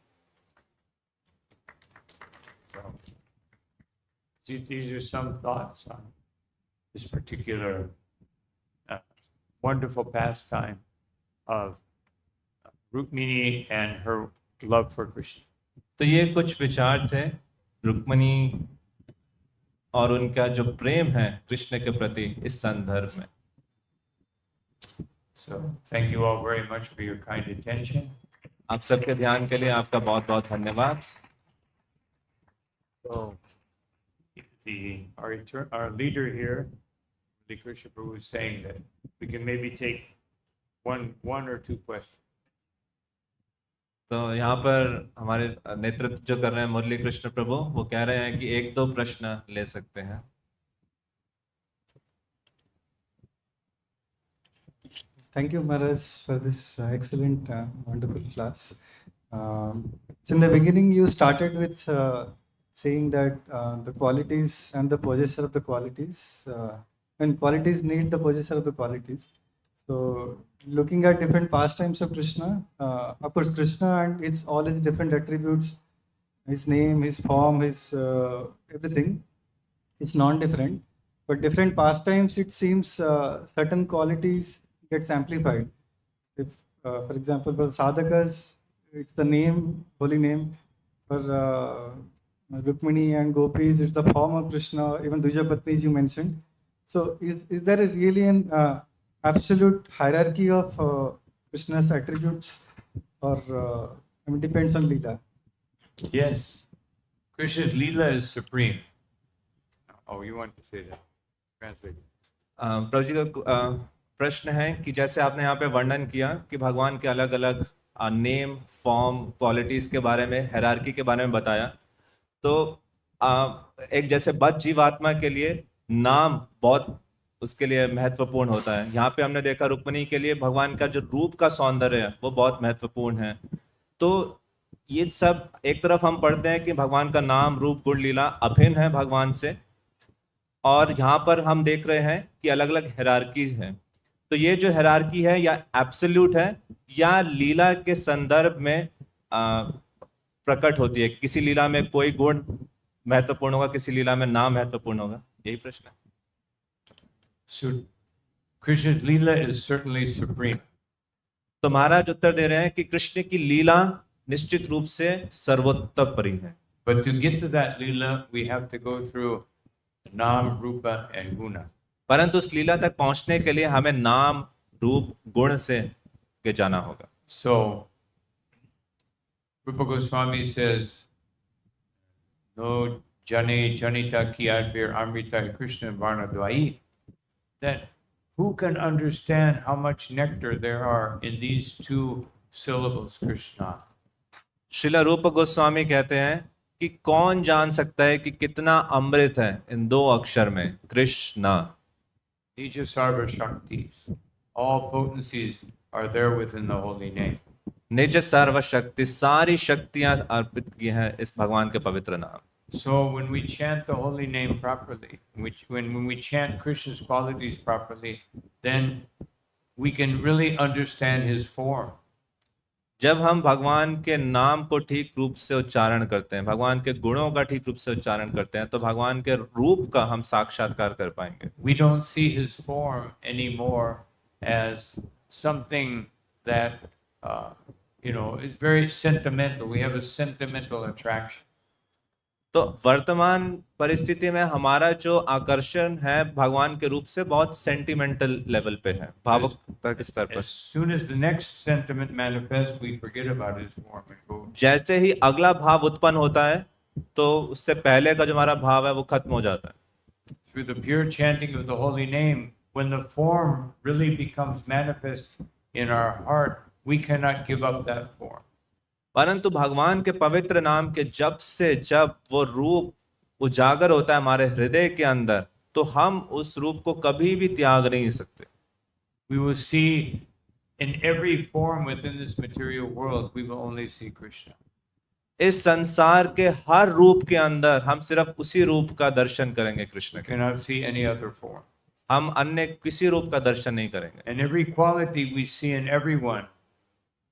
So, these are some thoughts on this particular wonderful pastime of Rukmini and her love for Krishna. तो ये कुछ विचार थे रुक्मिणी और उनका जो प्रेम है कृष्ण के प्रति इस संदर्भ में। So thank you all very much for your kind attention. आप सबके ध्यान के लिए आपका बहुत बहुत धन्यवाद। So our leader here, the Krishna Prabhu, is saying that we can maybe take one or two questions. तो यहाँ पर हमारे नेतृत्व जो कर रहे हैं मुरली कृष्ण प्रभु, वो कह रहे हैं कि एक दो प्रश्न ले सकते हैं। Thank you, Maharaj, for this excellent, wonderful class. So in the beginning, you started with saying that the qualities and the possessor of the qualities, and qualities need the possessor of the qualities. So looking at different pastimes of Krishna, of course, Krishna and all his different attributes, his name, his form, his everything is non-different. But different pastimes, it seems certain qualities gets amplified. If, for example, for sadhakas, it's the name, holy name. For Rukmini and gopis, it's the form of Krishna. Even Dvijapatnis you mentioned. So, is there a really an absolute hierarchy of Krishna's attributes, or depends on Leela? Yes, Krishna's Leela is supreme. Oh, you want to say that? Translate. प्रभु जी का प्रश्न है कि जैसे आपने यहाँ पे वर्णन किया कि भगवान के अलग अलग नेम, फॉर्म, क्वालिटीज के बारे में, हायरार्की के बारे में बताया, तो एक जैसे बद्ध जीवात्मा के लिए नाम बहुत उसके लिए महत्वपूर्ण होता है। यहाँ पे हमने देखा रुक्मिणी के लिए भगवान का जो रूप का सौंदर्य है वो बहुत महत्वपूर्ण है। तो ये सब एक तरफ हम पढ़ते हैं कि भगवान का नाम, रूप, गुण, लीला अभिन्न है भगवान से, और यहाँ पर हम देख रहे हैं कि अलग अलग हायरार्कीज हैं। तो ये जो हायरार्की है या एब्सोल्यूट है या लीला के संदर्भ में प्रकट होती है। किसी लीला में कोई गुण महत्वपूर्ण होगा, किसी लीला में नाम महत्वपूर्ण होगा, यही प्रश्न है। So Krishna's Leela is certainly supreme. तो महाराज उत्तर दे रहे हैं कि कृष्ण की लीला निश्चित रूप से सर्वोत्तम है। But to get to that Leela, we have to go through Nam, Rupa and Guna. परंतु उस लीला तक पहुंचने के लिए हमें नाम, रूप, गुण से के जाना होगा। So Rupa Goswami says, no jane janita kiyadbir amrita Krishna varna dvai, that who can understand how much nectar there are in these two syllables Krishna? Srila रूप गोस्वामी कहते हैं कि कौन जान सकता है कि कितना अमृत है इन दो अक्षर में, Krishna. Nija sarva shaktis, all potencies are there within the holy name. निज सर्व शक्ति, सारी शक्तियां अर्पित की हैं इस भगवान के पवित्र नाम। So when we chant the holy name properly, when we chant Krishna's qualities properly, then we can really understand his form. जब हम भगवान के नाम को ठीक रूप से उच्चारण करते हैं, भगवान के गुणों का ठीक रूप से उच्चारण करते हैं, तो भगवान के रूप का हम साक्षात्कार कर पाएंगे। We don't see his form anymore as something that is very sentimental. We have a sentimental attraction. तो वर्तमान परिस्थिति में हमारा जो आकर्षण है भगवान के रूप से बहुत सेंटिमेंटल लेवल पे है, भावुकता के स्तर पर। As soon as the next sentiment manifests, we forget about his form and go. जैसे ही अगला भाव उत्पन्न होता है तो उससे पहले का जो हमारा भाव है वो खत्म हो जाता है। Through the pure chanting of the holy name, when the form really becomes manifest in our heart, we cannot give up that form. परंतु भगवान के पवित्र नाम के जब से जब वो रूप उजागर होता है हमारे हृदय के अंदर, तो हम उस रूप को कभी भी त्याग नहीं सकते। We will see in every form within this material world, we will only see Krishna. इस संसार के हर रूप के अंदर हम सिर्फ उसी रूप का दर्शन करेंगे, कृष्ण We के। cannot see any other form. हम अन्य किसी रूप का दर्शन नहीं करेंगे। And every quality we see in everyone,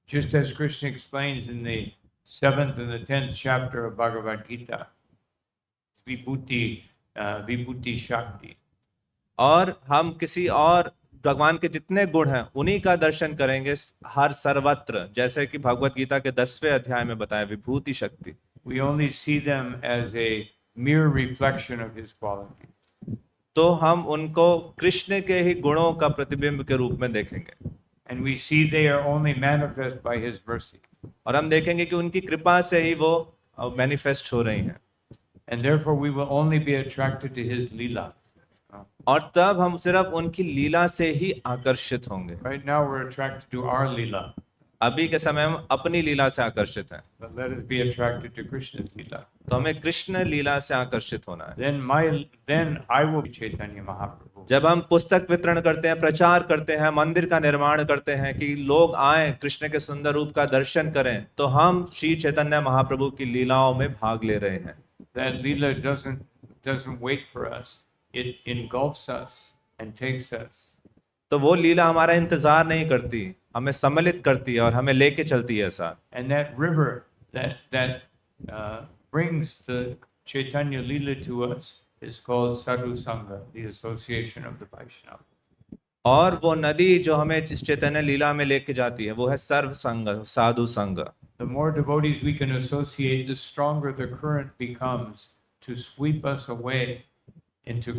just as Krishna explains in the 7th and the 10th chapter of Bhagavad Gita, Vibhuti Shakti. और हम किसी और भगवान के जितने गुण हैं उन्हीं का दर्शन करेंगे हर सर्वत्र, जैसे कि भगवत गीता के 10वें अध्याय में बताया, विभूति शक्ति। We only see them as a mere reflection of his quality. तो हम उनको कृष्ण के ही गुणों का प्रतिबिंब के रूप में देखेंगे। And we see they are only manifest by his mercy. और हम देखेंगे कि उनकी कृपा से ही वो मैनिफेस्ट हो रही हैं। And therefore we will only be attracted to his Leela. और तब हम सिर्फ उनकी लीला से ही आकर्षित होंगे। Right now we're attracted to our Leela. अभी के समय हम अपनी लीला से आकर्षित हैं, But let us be attracted to Krishna's Leela. तो हमें कृष्ण लीला से आकर्षित होना है। Then I will be Chaitanya Mahaprabhu. जब हम पुस्तक वितरण करते हैं, प्रचार करते हैं, मंदिर का निर्माण करते हैं कि लोग आए कृष्ण के सुंदर रूप का दर्शन करें, तो हम श्री चैतन्य महाप्रभु की लीलाओं में भाग ले रहे हैं। That Leela doesn't wait for us. It engulfs us and takes us. तो वो लीला हमारा इंतजार नहीं करती, हमें सम्मिलित करती है और हमें लेके चलती है साथ। And that river that brings the Chaitanya Leela to us is called Sadhu Sangha, the association of the Vaishnava. और वो नदी जो हमें इस चैतन्य लीला में लेके जाती है वो है सर्व संग, साधु संग। The more devotees we can associate, the stronger the current becomes to sweep us away into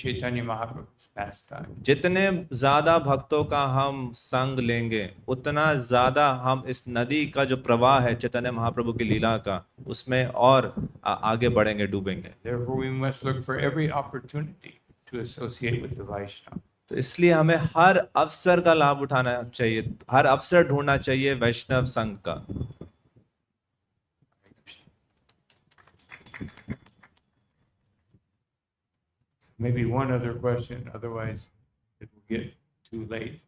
Chaitanya Mahaprabhu's pastime. जितने ज्यादा भक्तों का हम संग लेंगे उतना ज्यादा हम इस नदी का जो प्रवाह है चैतन्य महाप्रभु की लीला का, उसमें और आगे बढ़ेंगे, डूबेंगे। Therefore we must look for every opportunity to associate with the Vaishnava. तो इसलिए हमें हर अवसर का लाभ उठाना चाहिए, हर अवसर ढूंढना चाहिए वैष्णव संघ का। maybe one other question, otherwise it will get too late.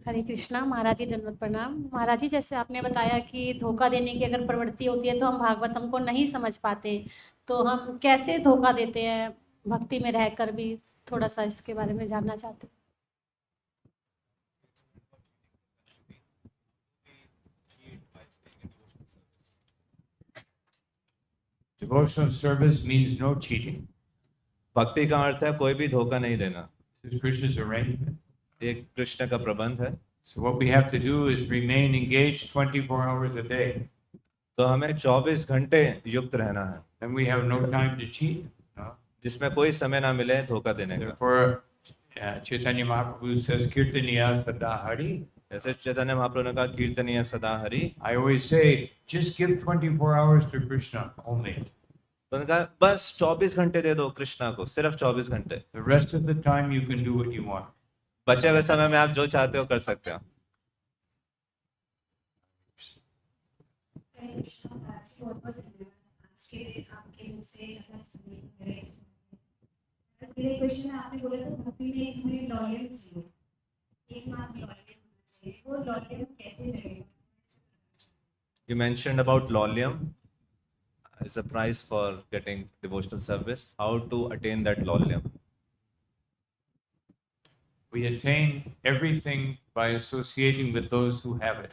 हरे कृष्णा। महाराज जी दंडवत प्रणाम। महाराज जी, जैसे आपने बताया कि धोखा देने की अगर प्रवृत्ति होती है तो हम भागवतम को नहीं समझ पाते, तो हम कैसे धोखा देते हैं भक्ति में रहकर भी, थोड़ा सा इसके बारे में जानना चाहते हैं। Devotional service means no cheating. भक्ति का अर्थ है कोई भी धोखा नहीं देना। This is Krishna's arrangement. ये कृष्ण का प्रबंध है। So what we have to do is remain engaged 24 hours a day. तो हमें 24 घंटे युक्त रहना है, And we have no time to cheat. No? जिसमें कोई समय ना मिले धोखा देने का। Therefore, Chaitanya Mahaprabhu says, Kirtaniya Sada Hari. जैसे चैतन्य महाप्रभु ने कहा कीर्तनीय सदा Hari. I always say, just give 24 hours to Krishna only. तो उन्होंने कहा बस 24 घंटे दे दो कृष्णा को, सिर्फ 24 घंटे। The rest of the time you can do what you want. बचे हुए समय में आप जो चाहते हो कर सकते हो। मेरे क्वेश्चन आपने बोला था भक्ति में हमें लॉयल चाहिए, एक मात्र लॉयल होना चाहिए, वो लॉयल कैसे चलेगा? You mentioned about lolium as a price for getting devotional service. How to attain that lolium? We attain everything by associating with those who have it.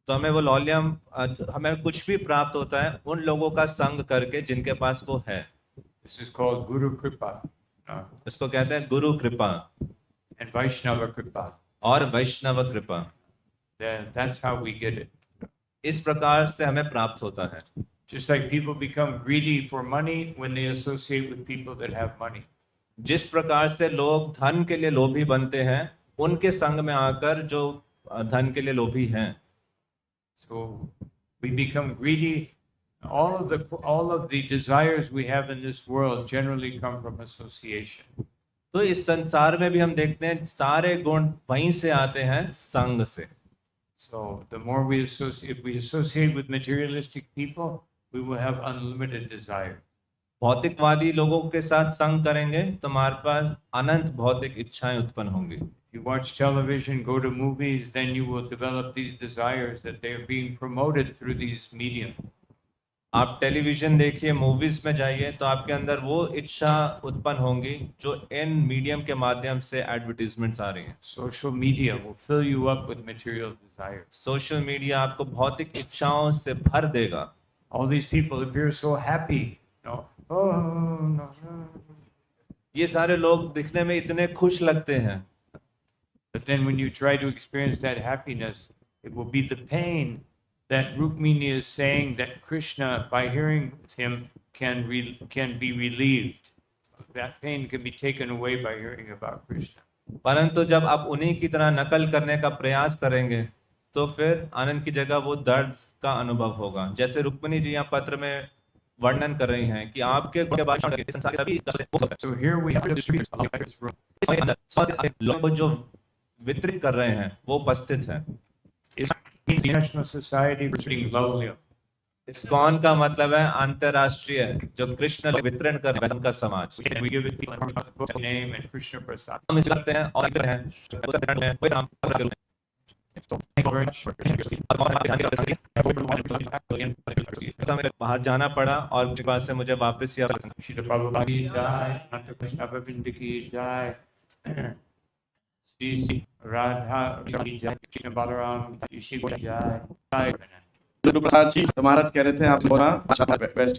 तो हमें वो लॉलियम, हमें कुछ भी प्राप्त होता है उन लोगों का संग करके जिनके पास वो है। This is called Guru Kripa इसको कहते हैं गुरु कृपा and Vaishnava Kripa. और वैष्णव कृपा। That's how we get it. इस प्रकार से हमें प्राप्त होता है। Just like people become greedy for money when they associate with people that have money. जिस प्रकार से लोग धन के लिए लोभी बनते हैं उनके संग में आकर जो धन के लिए लोभी हैं। So we become greedy. All of the desires we have in this world generally come from association. तो इस संसार में भी हम देखते हैं सारे गुण वहीं से आते हैं, संग से। So the more we associate, if we associate with materialistic people, we will have unlimited desire. भौतिकवादी लोगों के साथ संग करेंगे तो हमारे पास अनंत भौतिक इच्छाएं उत्पन्न होंगी। If you watch television, go to movies, then you will develop these desires that they are being promoted through these mediums. आप टेलीविजन देखिए, मूवीज में जाइए, तो आपके अंदर वो इच्छा उत्पन्न होंगी जो इन मीडियम के माध्यम से एडवर्टीजमेंट्स आ रही हैं। Social media will fill you up with material desires. Social media आपको भौतिक इच्छाओं से भर देगा। All these people appear so happy, you know. Oh no, no. ये सारे लोग दिखने में इतने खुश लगते हैं, But then when you try to experience that happiness, it will be the pain that Rukmini is saying that Krishna, by hearing him, can be relieved. That pain can be taken away by hearing about Krishna. परंतु जब आप उन्हीं की तरह नकल करने का प्रयास करेंगे तो फिर आनंद की जगह वो दर्द का अनुभव होगा। जैसे रुक्मिणी जी यहाँ पत्र में वर्णन कर रही हैं कि आपके गुण के बाद संसार के सभी So here we have लोग जो वितरित कर रहे हैं वो उपस्थित हैं। International Society for Studying Lowlium. ISKCON का मतलब है अंतरराष्ट्रीय जो कृष्ण वितरण कर रहे हैं उनका समाज। We give it people the book name and Krishna Prasad. हम इसे करते हैं और करते हैं वही नाम So thank you very much. बाहर जाना पड़ा और उसके बाद से मुझे वापस यहाँ Srila Prabhupada ki jai, Anta Krishna Govinda ki jai, Sri Radha ki jai, Krishna Balaram ki jai, jai. Guru Prasad ji महाराज कह रहे थे आप बेस्ट